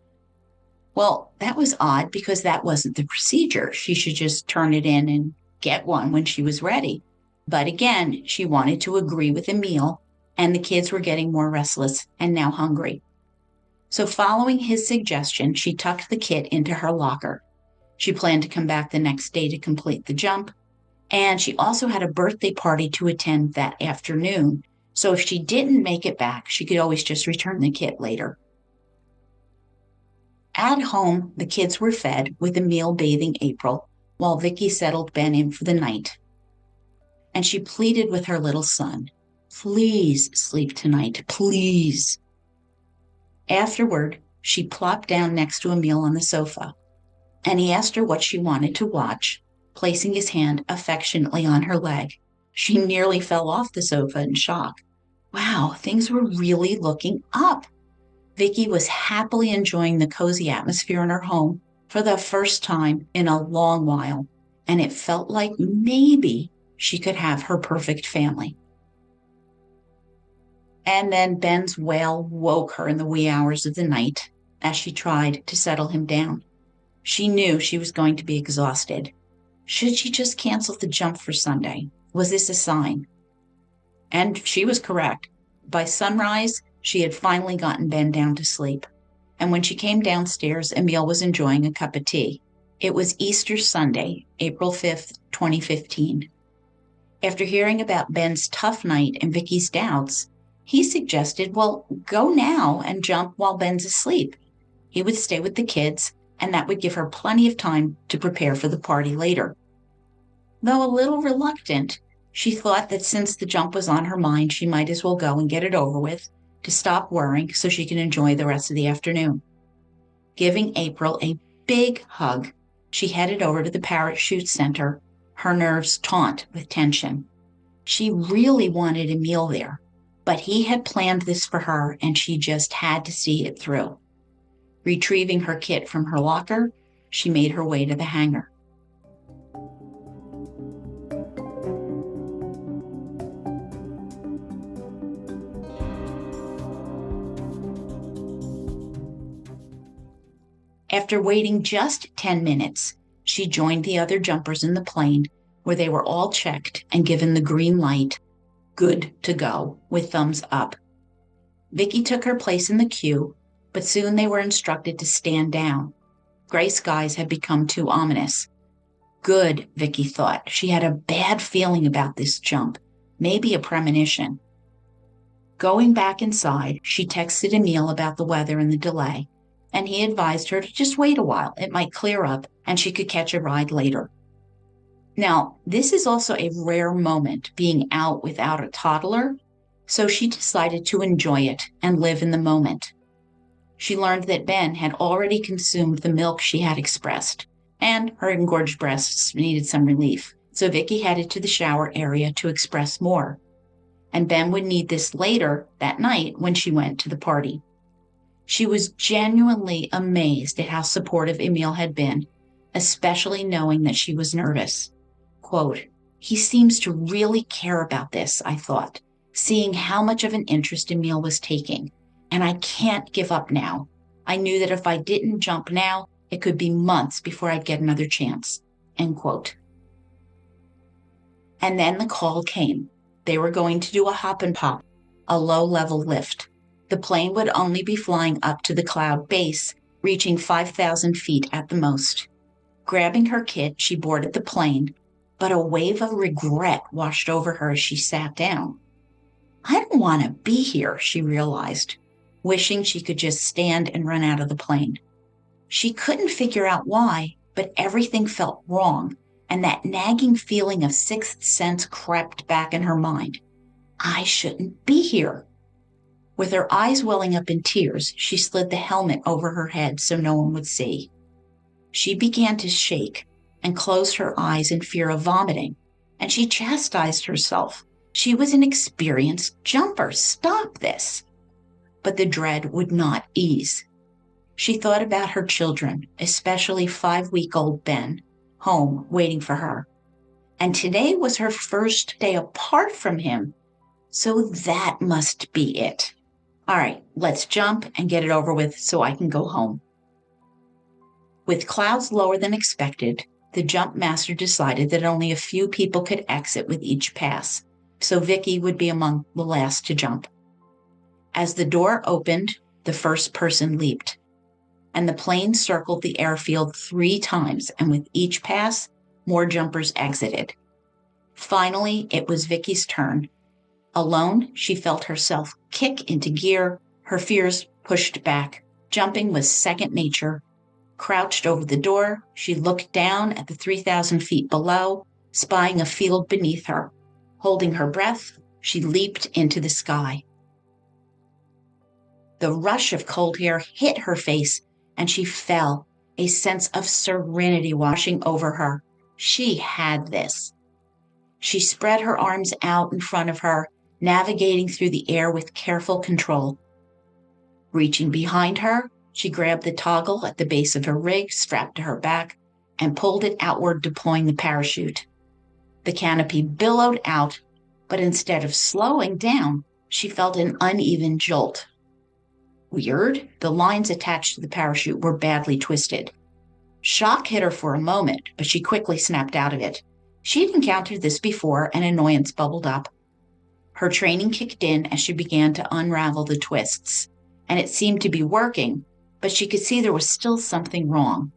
Well, that was odd because that wasn't the procedure. She should just turn it in and get one when she was ready. But again, she wanted to agree with Emile, and the kids were getting more restless and now hungry. So following his suggestion, she tucked the kit into her locker. She planned to come back the next day to complete the jump, and she also had a birthday party to attend that afternoon. So if she didn't make it back, she could always just return the kit later. At home, the kids were fed, with Emile bathing April, while Vicky settled Ben in for the night. And she pleaded with her little son, "Please sleep tonight, please." Afterward, she plopped down next to Emile on the sofa, and he asked her what she wanted to watch, placing his hand affectionately on her leg. She nearly fell off the sofa in shock. Wow, things were really looking up. Vicky was happily enjoying the cozy atmosphere in her home for the first time in a long while, and it felt like maybe she could have her perfect family. And then Ben's wail woke her in the wee hours of the night as she tried to settle him down. She knew she was going to be exhausted. Should she just cancel the jump for Sunday? Was this a sign? And she was correct. By sunrise, she had finally gotten Ben down to sleep. And when she came downstairs, Emile was enjoying a cup of tea. It was Easter Sunday, April 5th, 2015. After hearing about Ben's tough night and Vicky's doubts, he suggested, well, go now and jump while Ben's asleep. He would stay with the kids, and that would give her plenty of time to prepare for the party later. Though a little reluctant, she thought that since the jump was on her mind, she might as well go and get it over with to stop worrying so she can enjoy the rest of the afternoon. Giving April a big hug, she headed over to the parachute center, her nerves taut with tension. She really wanted Emile there, but he had planned this for her and she just had to see it through. Retrieving her kit from her locker, she made her way to the hangar. After waiting just 10 minutes, she joined the other jumpers in the plane, where they were all checked and given the green light, good to go, with thumbs up. Vicky took her place in the queue, but soon they were instructed to stand down. Gray skies had become too ominous. Good, Vicky thought. She had a bad feeling about this jump, maybe a premonition. Going back inside, she texted Emile about the weather and the delay, and he advised her to just wait a while. It might clear up and she could catch a ride later. Now, this is also a rare moment, being out without a toddler, so she decided to enjoy it and live in the moment. She learned that Ben had already consumed the milk she had expressed, and her engorged breasts needed some relief, so Vicky headed to the shower area to express more. And Ben would need this later that night when she went to the party. She was genuinely amazed at how supportive Emile had been, especially knowing that she was nervous. Quote, "He seems to really care about this," I thought, seeing how much of an interest Emile was taking. "And I can't give up now. I knew that if I didn't jump now, it could be months before I'd get another chance." End quote. And then the call came. They were going to do a hop and pop, a low-level lift. The plane would only be flying up to the cloud base, reaching 5,000 feet at the most. Grabbing her kit, she boarded the plane, but a wave of regret washed over her as she sat down. I don't want to be here, she realized, wishing she could just stand and run out of the plane. She couldn't figure out why, but everything felt wrong, and that nagging feeling of sixth sense crept back in her mind. I shouldn't be here. With her eyes welling up in tears, she slid the helmet over her head so no one would see. She began to shake and closed her eyes in fear of vomiting, and she chastised herself. She was an experienced jumper. Stop this. But the dread would not ease. She thought about her children, especially 5-week-old Ben, home waiting for her. And today was her first day apart from him, so that must be it. All right, let's jump and get it over with so I can go home. With clouds lower than expected, the jump master decided that only a few people could exit with each pass, so Vicky would be among the last to jump. As the door opened, the first person leaped, and the plane circled the airfield 3 times, and with each pass, more jumpers exited. Finally, it was Vicky's turn. Alone, she felt herself kick into gear, her fears pushed back. Jumping was second nature. Crouched over the door, she looked down at the 3,000 feet below, spying a field beneath her. Holding her breath, she leaped into the sky. The rush of cold air hit her face, and she fell, a sense of serenity washing over her. She had this. She spread her arms out in front of her, navigating through the air with careful control. Reaching behind her, she grabbed the toggle at the base of her rig strapped to her back and pulled it outward, deploying the parachute. The canopy billowed out, but instead of slowing down, she felt an uneven jolt. Weird, the lines attached to the parachute were badly twisted. Shock hit her for a moment, but she quickly snapped out of it. She'd encountered this before, and annoyance bubbled up. Her training kicked in as she began to unravel the twists, and it seemed to be working, but she could see there was still something wrong.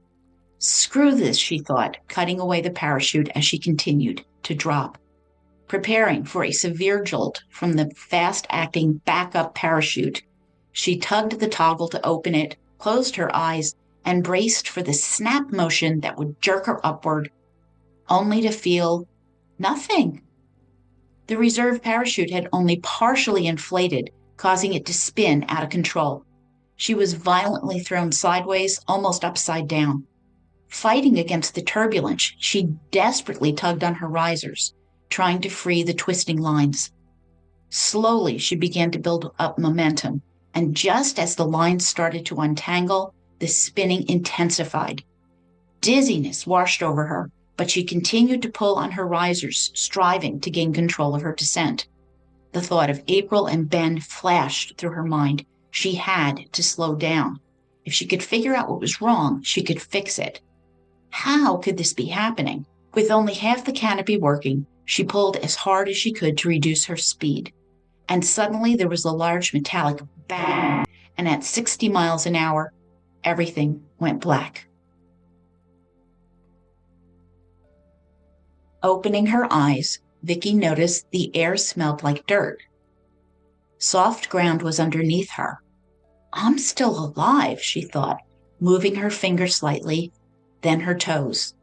Screw this, she thought, cutting away the parachute as she continued to drop. Preparing for a severe jolt from the fast-acting backup parachute, she tugged the toggle to open it, closed her eyes, and braced for the snap motion that would jerk her upward, only to feel nothing. The reserve parachute had only partially inflated, causing it to spin out of control. She was violently thrown sideways, almost upside down. Fighting against the turbulence, she desperately tugged on her risers, trying to free the twisting lines. Slowly, she began to build up momentum, and just as the lines started to untangle, the spinning intensified. Dizziness washed over her, but she continued to pull on her risers, striving to gain control of her descent. The thought of April and Ben flashed through her mind. She had to slow down. If she could figure out what was wrong, she could fix it. How could this be happening? With only half the canopy working, she pulled as hard as she could to reduce her speed. And suddenly there was a large metallic bang, and at 60 miles an hour, everything went black. Opening her eyes, Vicky noticed the air smelled like dirt. Soft ground was underneath her. I'm still alive, she thought, moving her finger slightly, then her toes.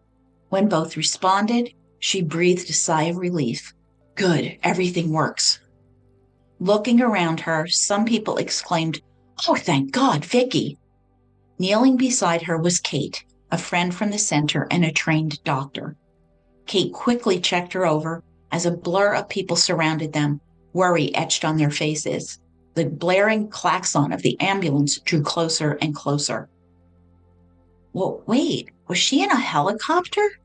When both responded, she breathed a sigh of relief. Good, everything works. Looking around her, some people exclaimed, "Oh, thank God, Vicky!" Kneeling beside her was Kate, a friend from the center and a trained doctor. Kate quickly checked her over as a blur of people surrounded them, worry etched on their faces. The blaring klaxon of the ambulance drew closer and closer. Well, wait, was she in a helicopter?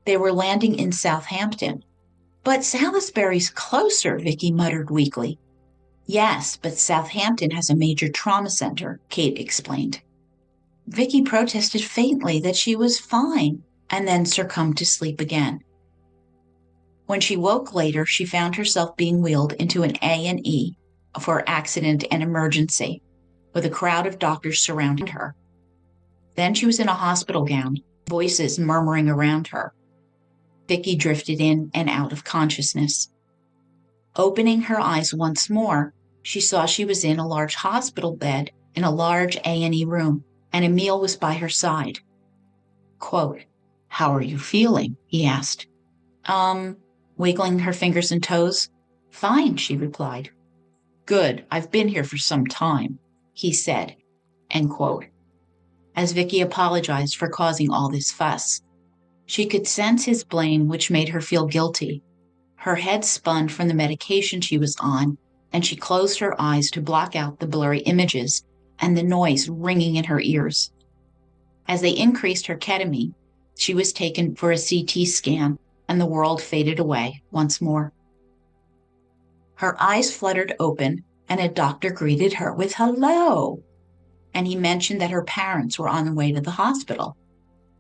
They were landing in Southampton. But Salisbury's closer, Vicky muttered weakly. Yes, but Southampton has a major trauma center, Kate explained. Vicky protested faintly that she was fine, and then succumbed to sleep again. When she woke later, she found herself being wheeled into an A&E for accident and emergency, with a crowd of doctors surrounding her. Then she was in a hospital gown, voices murmuring around her. Vicky drifted in and out of consciousness. Opening her eyes once more, she saw she was in a large hospital bed in a large A&E room, and Emile was by her side. Quote, "How are you feeling?" he asked. Wiggling her fingers and toes. "Fine," she replied. "Good, I've been here for some time," he said, end quote, as Vicky apologized for causing all this fuss. She could sense his blame, which made her feel guilty. Her head spun from the medication she was on, and she closed her eyes to block out the blurry images and the noise ringing in her ears. As they increased her ketamine, she was taken for a CT scan, and the world faded away once more. Her eyes fluttered open, and a doctor greeted her with hello, and he mentioned that her parents were on the way to the hospital.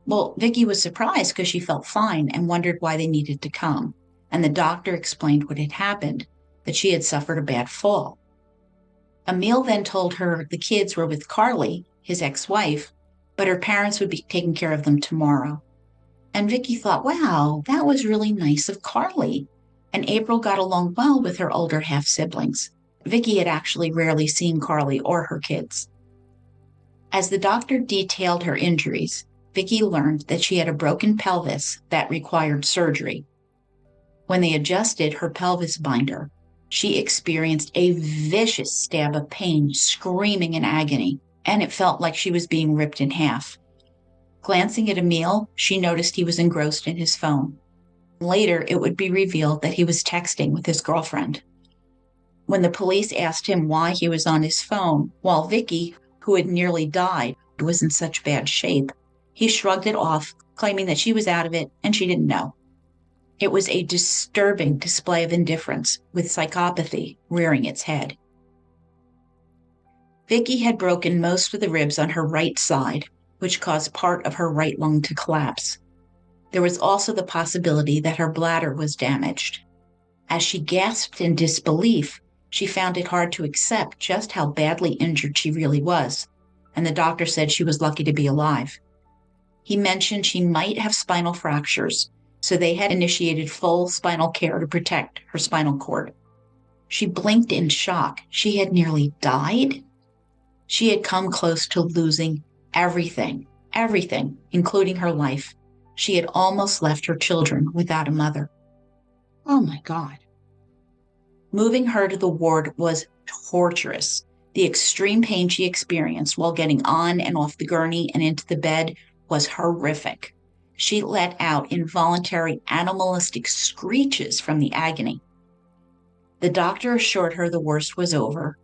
Well, Vicky was surprised because she felt fine and wondered why they needed to come, and the doctor explained what had happened, that she had suffered a bad fall. Emile then told her the kids were with Carly, his ex-wife, but her parents would be taking care of them tomorrow. And Vicky thought, wow, that was really nice of Carly. And April got along well with her older half-siblings. Vicky had actually rarely seen Carly or her kids. As the doctor detailed her injuries, Vicky learned that she had a broken pelvis that required surgery. When they adjusted her pelvis binder, she experienced a vicious stab of pain, screaming in agony, and it felt like she was being ripped in half. Glancing at Emile, she noticed he was engrossed in his phone. Later, it would be revealed that he was texting with his girlfriend. When the police asked him why he was on his phone, while Vicky, who had nearly died, was in such bad shape, he shrugged it off, claiming that she was out of it and she didn't know. It was a disturbing display of indifference, with psychopathy rearing its head. Vicky had broken most of the ribs on her right side, which caused part of her right lung to collapse. There was also the possibility that her bladder was damaged. As she gasped in disbelief, she found it hard to accept just how badly injured she really was, and the doctor said she was lucky to be alive. He mentioned she might have spinal fractures, so they had initiated full spinal care to protect her spinal cord. She blinked in shock. She had nearly died. She had come close to losing everything, including her life. She had almost left her children without a mother. Oh my God. Moving her to the ward was torturous. The extreme pain she experienced while getting on and off the gurney and into the bed was horrific. She let out involuntary animalistic screeches from the agony. The doctor assured her the worst was over,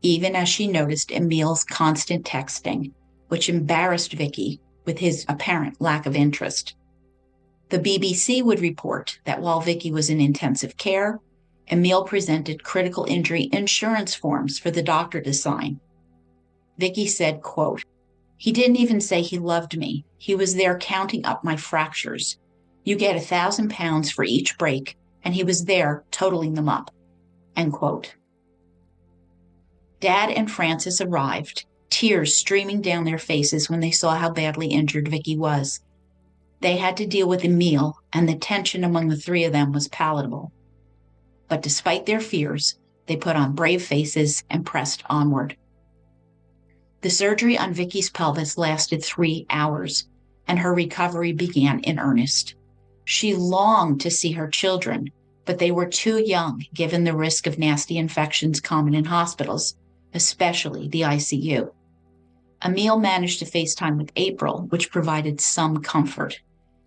even as she noticed Emile's constant texting, which embarrassed Vicky with his apparent lack of interest. The BBC would report that while Vicky was in intensive care, Emile presented critical injury insurance forms for the doctor to sign. Vicky said, quote, "He didn't even say he loved me. He was there counting up my fractures. You get £1,000 for each break, and he was there totaling them up." End quote. Dad and Frances arrived, tears streaming down their faces when they saw how badly injured Vicky was. They had to deal with Emile, and the tension among the three of them was palatable. But despite their fears, they put on brave faces and pressed onward. The surgery on Vicky's pelvis lasted 3 hours, and her recovery began in earnest. She longed to see her children, but they were too young given the risk of nasty infections common in hospitals, especially the ICU. Emile managed to FaceTime with April, which provided some comfort.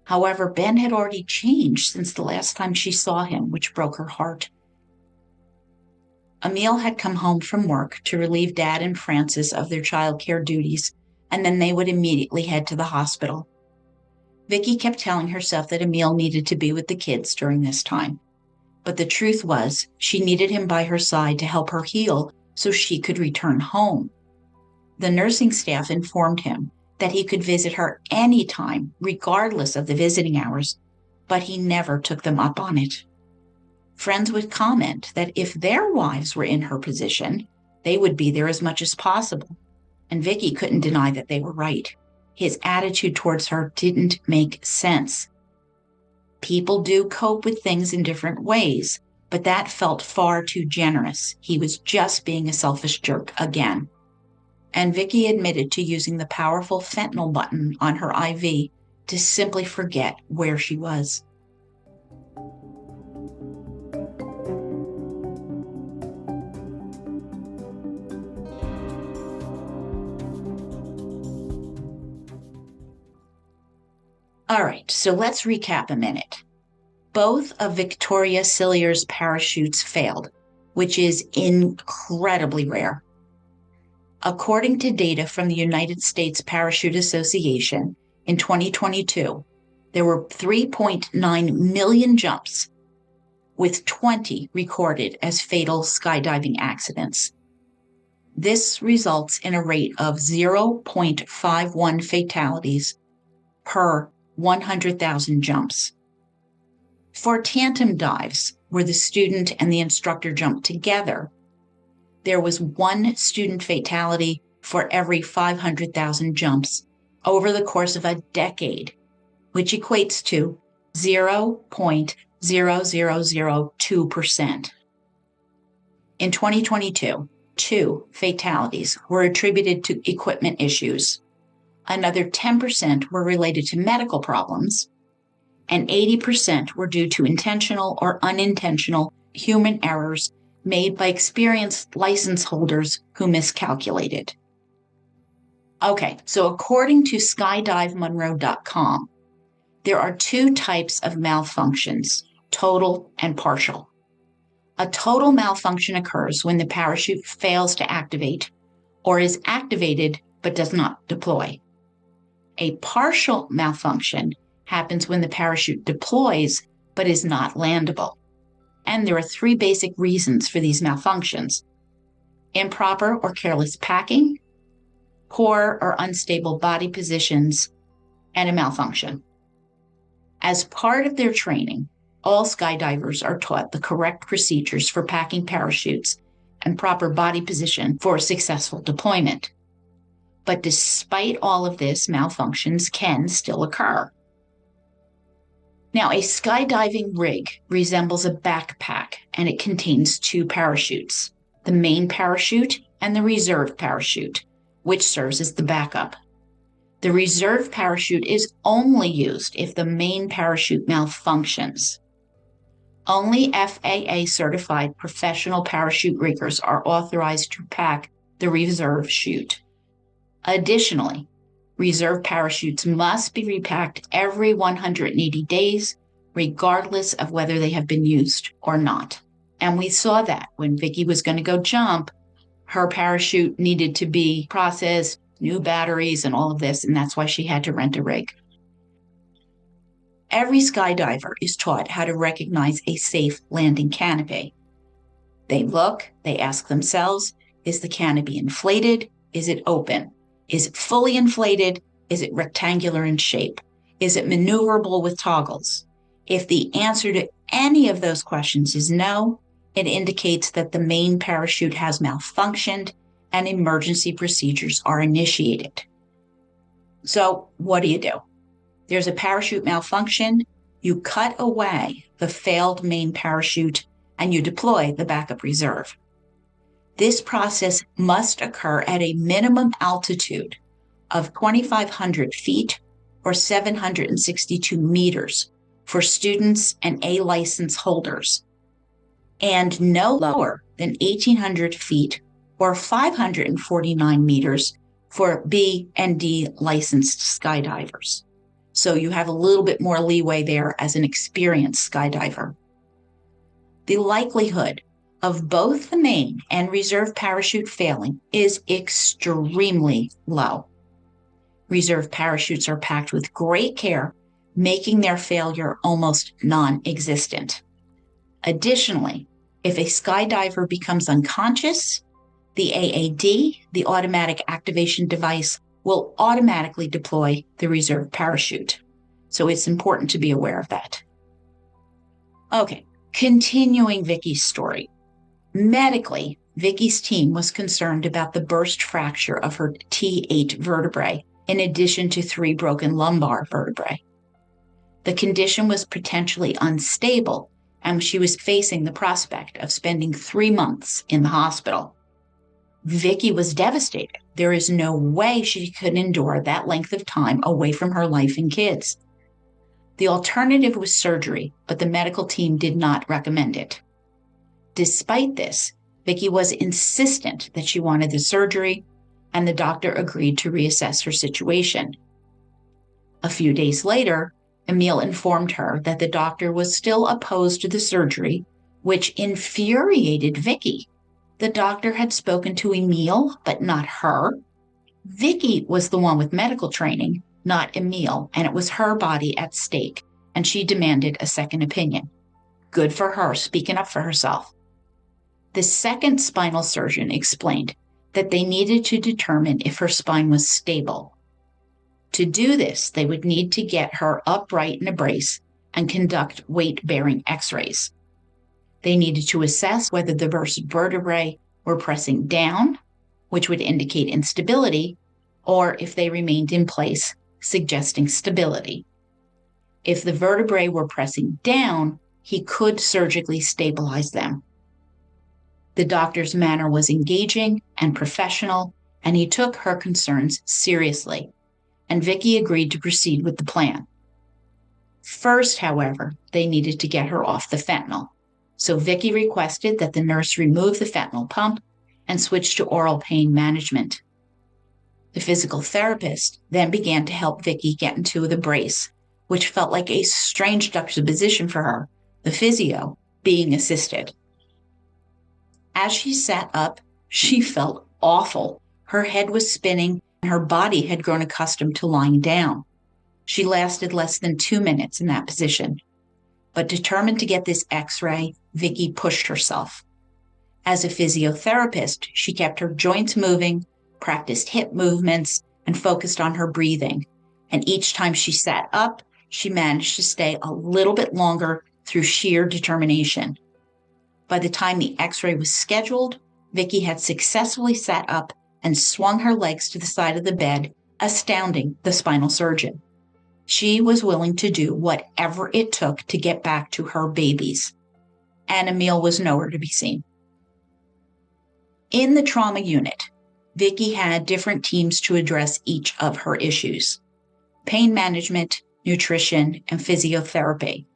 However, Ben had already changed since the last time she saw him, which broke her heart. Emile had come home from work to relieve Dad and Frances of their childcare duties, and then they would immediately head to the hospital. Vicky kept telling herself that Emile needed to be with the kids during this time. But the truth was, she needed him by her side to help her heal so she could return home. The nursing staff informed him that he could visit her anytime, regardless of the visiting hours, but he never took them up on it. Friends would comment that if their wives were in her position, they would be there as much as possible, and Vicky couldn't deny that they were right. His attitude towards her didn't make sense. People do cope with things in different ways, but that felt far too generous. He was just being a selfish jerk again. And Vicky admitted to using the powerful fentanyl button on her IV to simply forget where she was. All right, so let's recap a minute. Both of Victoria Cilliers' parachutes failed, which is incredibly rare. According to data from the United States Parachute Association, in 2022, there were 3.9 million jumps, with 20 recorded as fatal skydiving accidents. This results in a rate of 0.51 fatalities per 100,000 jumps. For tandem dives, where the student and the instructor jump together, there was 1 student fatality for every 500,000 jumps over the course of a decade, which equates to 0.0002%. In 2022, 2 fatalities were attributed to equipment issues. Another 10% were related to medical problems, and 80% were due to intentional or unintentional human errors made by experienced license holders who miscalculated. Okay, so according to skydivemonroe.com, there are 2 types of malfunctions, total and partial. A total malfunction occurs when the parachute fails to activate or is activated but does not deploy. A partial malfunction happens when the parachute deploys but is not landable. And there are 3 basic reasons for these malfunctions: improper or careless packing, poor or unstable body positions, and a malfunction. As part of their training, all skydivers are taught the correct procedures for packing parachutes and proper body position for successful deployment. But despite all of this, malfunctions can still occur. Now, a skydiving rig resembles a backpack, and it contains 2 parachutes, the main parachute and the reserve parachute, which serves as the backup. The reserve parachute is only used if the main parachute malfunctions. Only FAA-certified professional parachute riggers are authorized to pack the reserve chute. Additionally, reserve parachutes must be repacked every 180 days, regardless of whether they have been used or not. And we saw that when Vicky was going to go jump, her parachute needed to be processed, new batteries and all of this, and that's why she had to rent a rig. Every skydiver is taught how to recognize a safe landing canopy. They look, they ask themselves, is the canopy inflated? Is it open? Is it fully inflated? Is it rectangular in shape? Is it maneuverable with toggles? If the answer to any of those questions is no, it indicates that the main parachute has malfunctioned and emergency procedures are initiated. So what do? There's a parachute malfunction. You cut away the failed main parachute and you deploy the backup reserve. This process must occur at a minimum altitude of 2,500 feet or 762 meters for students and A license holders, and no lower than 1,800 feet or 549 meters for B and D licensed skydivers. So you have a little bit more leeway there as an experienced skydiver. The likelihood of both the main and reserve parachute failing is extremely low. Reserve parachutes are packed with great care, making their failure almost non-existent. Additionally, if a skydiver becomes unconscious, the AAD, the automatic activation device, will automatically deploy the reserve parachute. So it's important to be aware of that. Okay, continuing Vicky's story. Medically, Vicky's team was concerned about the burst fracture of her T8 vertebrae, in addition to 3 broken lumbar vertebrae. The condition was potentially unstable, and she was facing the prospect of spending 3 months in the hospital. Vicky was devastated. There is no way she could endure that length of time away from her life and kids. The alternative was surgery, but the medical team did not recommend it. Despite this, Vicky was insistent that she wanted the surgery, and the doctor agreed to reassess her situation. A few days later, Emile informed her that the doctor was still opposed to the surgery, which infuriated Vicky. The doctor had spoken to Emile, but not her. Vicky was the one with medical training, not Emile, and it was her body at stake, and she demanded a second opinion. Good for her, speaking up for herself. The second spinal surgeon explained that they needed to determine if her spine was stable. To do this, they would need to get her upright in a brace and conduct weight-bearing x-rays. They needed to assess whether the vertebrae were pressing down, which would indicate instability, or if they remained in place, suggesting stability. If the vertebrae were pressing down, he could surgically stabilize them. The doctor's manner was engaging and professional, and he took her concerns seriously, and Vicky agreed to proceed with the plan. First, however, they needed to get her off the fentanyl, so Vicky requested that the nurse remove the fentanyl pump and switch to oral pain management. The physical therapist then began to help Vicky get into the brace, which felt like a strange juxtaposition for her, the physio being assisted. As she sat up, she felt awful. Her head was spinning, and her body had grown accustomed to lying down. She lasted less than 2 minutes in that position. But determined to get this x-ray, Vicky pushed herself. As a physiotherapist, she kept her joints moving, practiced hip movements, and focused on her breathing. And each time she sat up, she managed to stay a little bit longer through sheer determination. By the time the x-ray was scheduled, Vicky had successfully sat up and swung her legs to the side of the bed, astounding the spinal surgeon. She was willing to do whatever it took to get back to her babies. And Emile was nowhere to be seen. In the trauma unit, Vicky had different teams to address each of her issues: pain management, nutrition, and physiotherapy,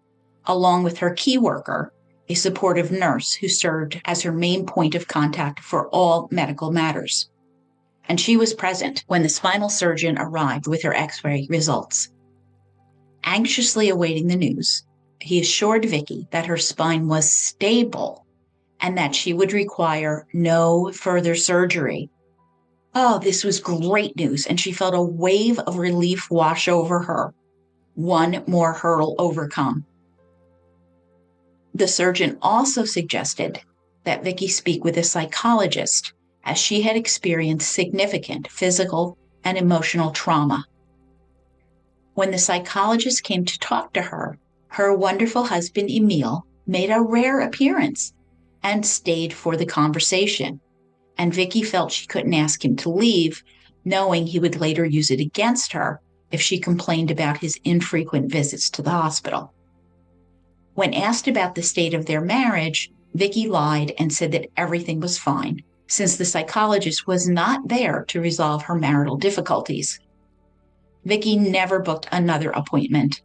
along with her key worker, a supportive nurse who served as her main point of contact for all medical matters. And she was present when the spinal surgeon arrived with her x-ray results. Anxiously awaiting the news, he assured Vicky that her spine was stable and that she would require no further surgery. Oh, this was great news, and she felt a wave of relief wash over her. One more hurdle overcome. The surgeon also suggested that Vicky speak with a psychologist, as she had experienced significant physical and emotional trauma. When the psychologist came to talk to her, her wonderful husband Emile made a rare appearance and stayed for the conversation. And Vicky felt she couldn't ask him to leave, knowing he would later use it against her if she complained about his infrequent visits to the hospital. When asked about the state of their marriage, Vicky lied and said that everything was fine, since the psychologist was not there to resolve her marital difficulties. Vicky never booked another appointment.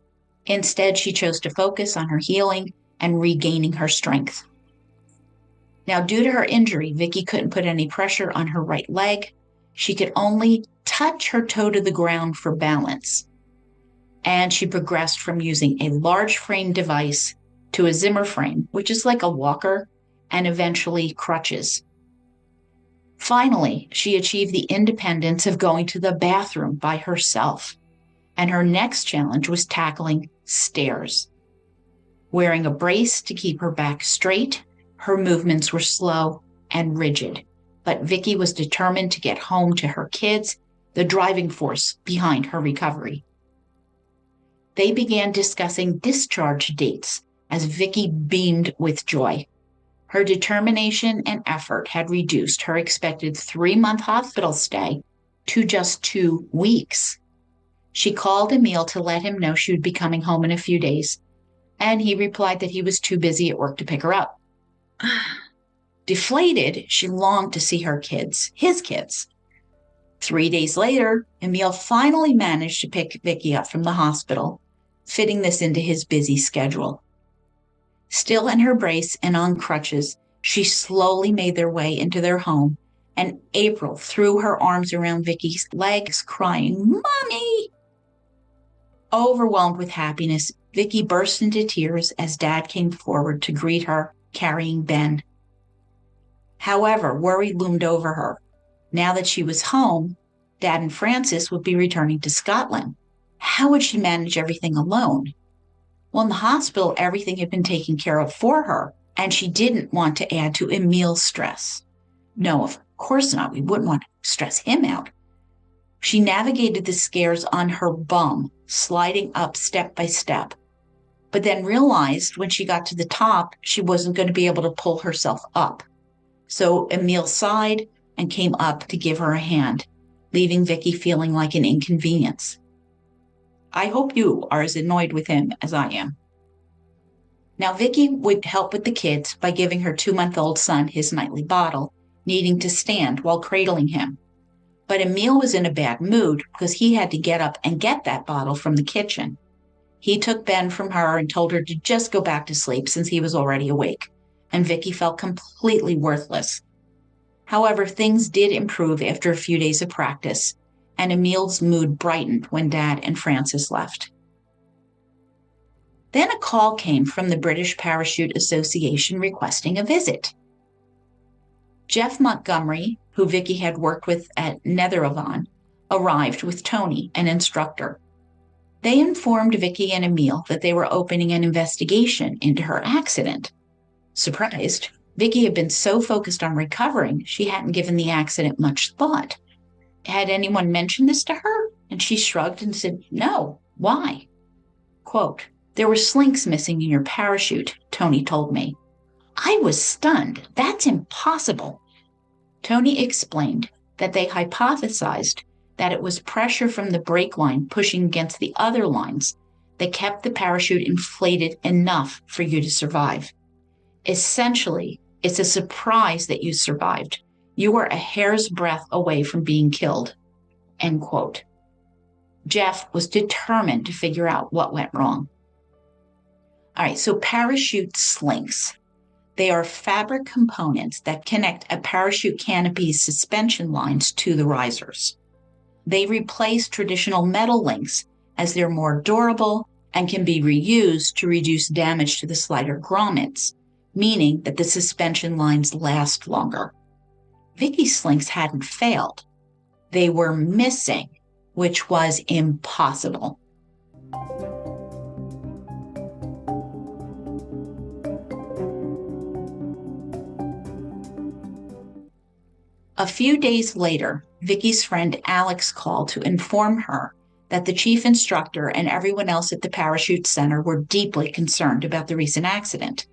Instead, she chose to focus on her healing and regaining her strength. Now, due to her injury, Vicky couldn't put any pressure on her right leg. She could only touch her toe to the ground for balance. And she progressed from using a large frame device to a Zimmer frame, which is like a walker, and eventually crutches. Finally, she achieved the independence of going to the bathroom by herself. And her next challenge was tackling stairs. Wearing a brace to keep her back straight, her movements were slow and rigid, but Vicky was determined to get home to her kids, the driving force behind her recovery. They began discussing discharge dates as Vicky beamed with joy. Her determination and effort had reduced her expected 3-month hospital stay to just 2 weeks. She called Emile to let him know she would be coming home in a few days, and he replied that he was too busy at work to pick her up. Deflated, she longed to see her kids, his kids. 3 days later, Emile finally managed to pick Vicky up from the hospital, fitting this into his busy schedule. Still in her brace and on crutches, she slowly made their way into their home, and April threw her arms around Vicky's legs, crying, "Mommy!" Overwhelmed with happiness, Vicky burst into tears as Dad came forward to greet her, carrying Ben. However, worry loomed over her. Now that she was home, Dad and Francis would be returning to Scotland. How would she manage everything alone? Well, in the hospital, everything had been taken care of for her, and she didn't want to add to Emile's stress. No, of course not. We wouldn't want to stress him out. She navigated the scares on her bum, sliding up step by step, but then realized when she got to the top, she wasn't going to be able to pull herself up. So Emile sighed and came up to give her a hand, leaving Vicky feeling like an inconvenience. I hope you are as annoyed with him as I am. Now, Vicky would help with the kids by giving her 2-month-old son his nightly bottle, needing to stand while cradling him. But Emile was in a bad mood because he had to get up and get that bottle from the kitchen. He took Ben from her and told her to just go back to sleep since he was already awake, and Vicky felt completely worthless. However, things did improve after a few days of practice, and Emile's mood brightened when Dad and Francis left. Then a call came from the British Parachute Association requesting a visit. Jeff Montgomery, who Vicky had worked with at Netheravon, arrived with Tony, an instructor. They informed Vicky and Emile that they were opening an investigation into her accident. Surprised, Vicky had been so focused on recovering, she hadn't given the accident much thought. Had anyone mentioned this to her? And she shrugged and said, "No, why?" Quote, "There were slinks missing in your parachute," Tony told me. I was stunned. That's impossible. Tony explained that they hypothesized that it was pressure from the brake line pushing against the other lines that kept the parachute inflated enough for you to survive. Essentially, it's a surprise that you survived. You were a hair's breadth away from being killed. End quote. Jeff was determined to figure out what went wrong. All right, so parachute slinks. They are fabric components that connect a parachute canopy's suspension lines to the risers. They replace traditional metal links as they're more durable and can be reused to reduce damage to the slider grommets, meaning that the suspension lines last longer. Vicky's slinks hadn't failed. They were missing, which was impossible. A few days later, Vicky's friend Alex called to inform her that the chief instructor and everyone else at the parachute center were deeply concerned about the recent accident.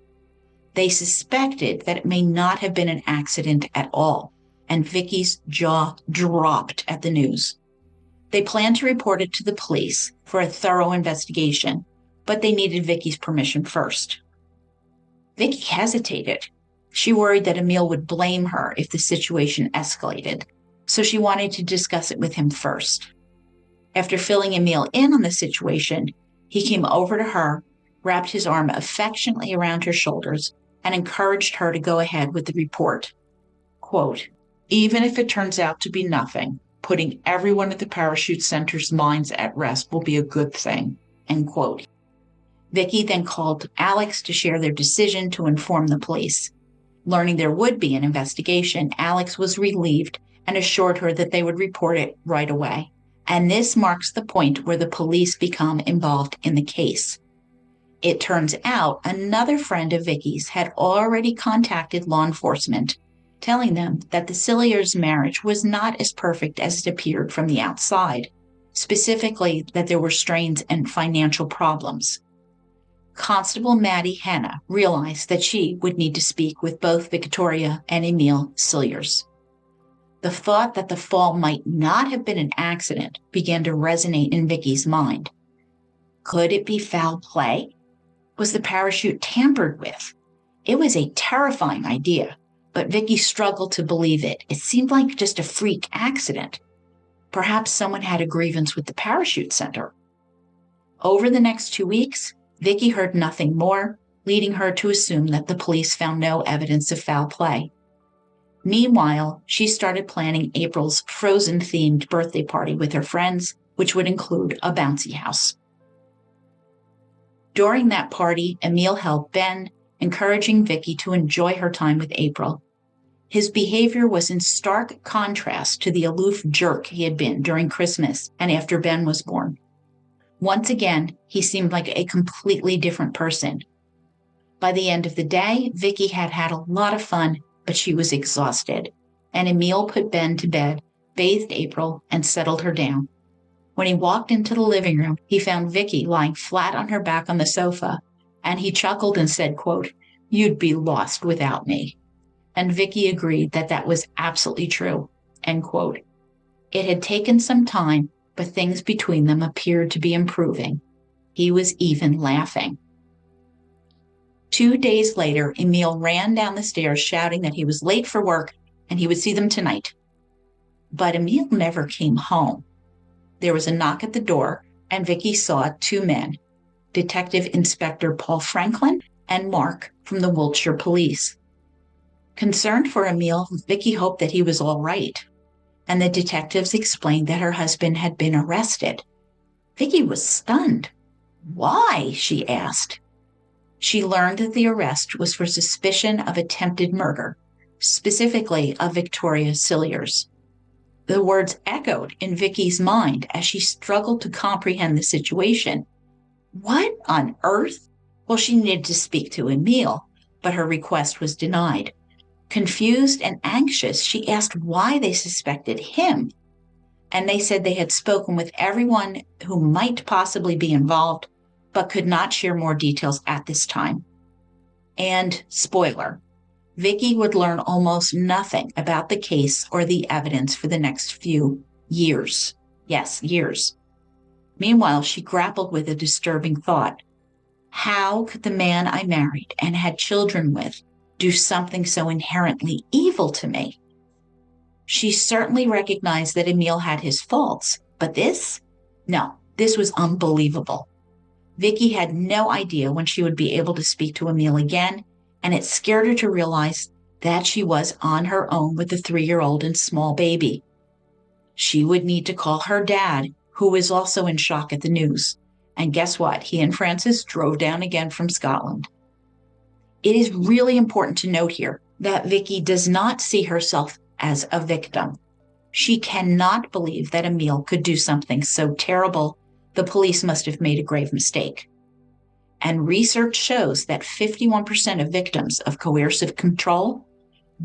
They suspected that it may not have been an accident at all, and Vicky's jaw dropped at the news. They planned to report it to the police for a thorough investigation, but they needed Vicky's permission first. Vicky hesitated. She worried that Emile would blame her if the situation escalated, so she wanted to discuss it with him first. After filling Emile in on the situation, he came over to her, wrapped his arm affectionately around her shoulders, and encouraged her to go ahead with the report. Quote, "Even if it turns out to be nothing, putting everyone at the parachute center's minds at rest will be a good thing." End quote. Vicky then called Alex to share their decision to inform the police. Learning there would be an investigation, Alex was relieved and assured her that they would report it right away. And this marks the point where the police become involved in the case. It turns out another friend of Vicky's had already contacted law enforcement, telling them that the Cilliers' marriage was not as perfect as it appeared from the outside, specifically that there were strains and financial problems. Constable Maddie Hanna realized that she would need to speak with both Victoria and Emile Cilliers. The thought that the fall might not have been an accident began to resonate in Vicky's mind. Could it be foul play? Was the parachute tampered with? It was a terrifying idea, but Vicky struggled to believe it. It seemed like just a freak accident. Perhaps someone had a grievance with the parachute center. Over the next 2 weeks, Vicky heard nothing more, leading her to assume that the police found no evidence of foul play. Meanwhile, she started planning April's Frozen-themed birthday party with her friends, which would include a bouncy house. During that party, Emile helped Ben, encouraging Vicky to enjoy her time with April. His behavior was in stark contrast to the aloof jerk he had been during Christmas and after Ben was born. Once again, he seemed like a completely different person. By the end of the day, Vicky had had a lot of fun, but she was exhausted, and Emile put Ben to bed, bathed April, and settled her down. When he walked into the living room, he found Vicky lying flat on her back on the sofa, and he chuckled and said, quote, "You'd be lost without me." And Vicky agreed that that was absolutely true, end quote. It had taken some time, but things between them appeared to be improving. He was even laughing. 2 days later, Emile ran down the stairs shouting that he was late for work and he would see them tonight. But Emile never came home. There was a knock at the door, and Vicky saw 2 men, Detective Inspector Paul Franklin and Mark from the Wiltshire Police. Concerned for Emile, Vicky hoped that he was all right, and the detectives explained that her husband had been arrested. Vicky was stunned. Why? She asked. She learned that the arrest was for suspicion of attempted murder, specifically of Victoria Cilliers. The words echoed in Vicky's mind as she struggled to comprehend the situation. What on earth? Well, she needed to speak to Emile, but her request was denied. Confused and anxious, she asked why they suspected him. And they said they had spoken with everyone who might possibly be involved, but could not share more details at this time. And spoiler, Vicky would learn almost nothing about the case or the evidence for the next few years. Yes, years. Meanwhile, she grappled with a disturbing thought. How could the man I married and had children with do something so inherently evil to me? She certainly recognized that Emile had his faults, but this? No, this was unbelievable. Vicky had no idea when she would be able to speak to Emile again, and it scared her to realize that she was on her own with a 3-year-old and small baby. She would need to call her dad, who was also in shock at the news. And guess what? He and Frances drove down again from Scotland. It is really important to note here that Vicky does not see herself as a victim. She cannot believe that Emile could do something so terrible. The police must have made a grave mistake. And research shows that 51% of victims of coercive control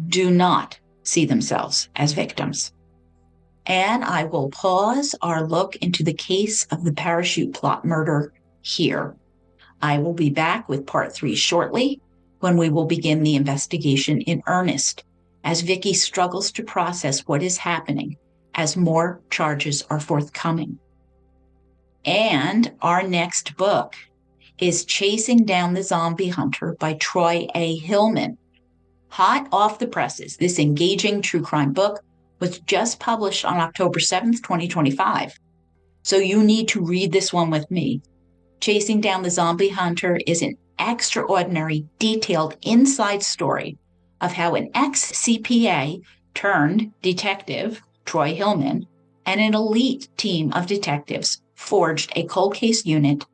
do not see themselves as victims. And I will pause our look into the case of the parachute plot murder here. I will be back with part 3 shortly, when we will begin the investigation in earnest, as Vicky struggles to process what is happening as more charges are forthcoming. And our next book is Chasing Down the Zombie Hunter by Troy A. Hillman. Hot off the presses, this engaging true crime book was just published on October 7th, 2025. So you need to read this one with me. Chasing Down the Zombie Hunter is an extraordinary, detailed inside story of how an ex-CPA turned detective, Troy Hillman, and an elite team of detectives forged a cold case unit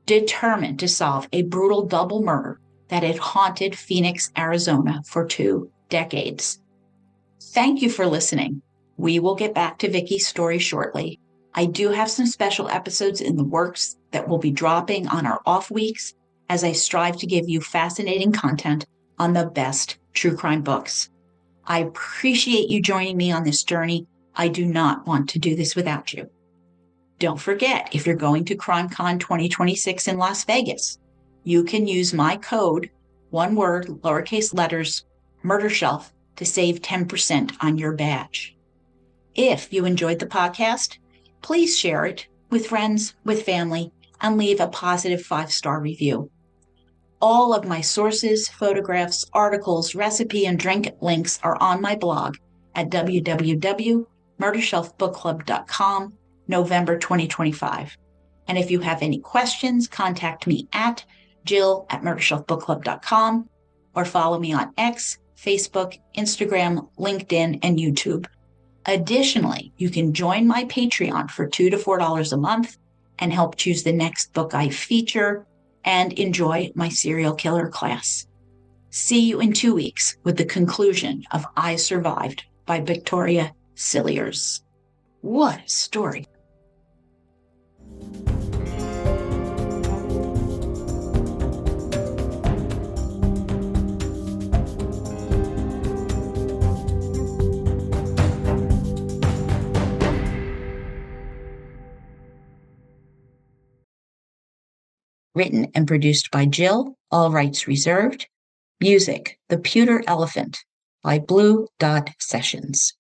determined to solve a brutal double murder that had haunted Phoenix, Arizona for 2 decades. Thank you for listening. We will get back to Vicky's story shortly. I do have some special episodes in the works that will be dropping on our off weeks as I strive to give you fascinating content on the best true crime books. I appreciate you joining me on this journey. I do not want to do this without you. Don't forget, if you're going to CRIMECON 2026 in Las Vegas, you can use my code, one word, lowercase letters, murdershelf, to save 10% on your badge. If you enjoyed the podcast, please share it with friends, with family, and leave a positive 5-star review. All of my sources, photographs, articles, recipe, and drink links are on my blog at www.murdershelfbookclub.com, November 2025. And if you have any questions, contact me at jill@murdershelfbookclub.com or follow me on X, Facebook, Instagram, LinkedIn, and YouTube. Additionally, you can join my Patreon for $2 to $4 a month and help choose the next book I feature and enjoy my serial killer class. See you in 2 weeks with the conclusion of I Survived by Victoria Cilliers. What a story. Written and produced by Jill, all rights reserved. Music, The Pewter Elephant by Blue Dot Sessions.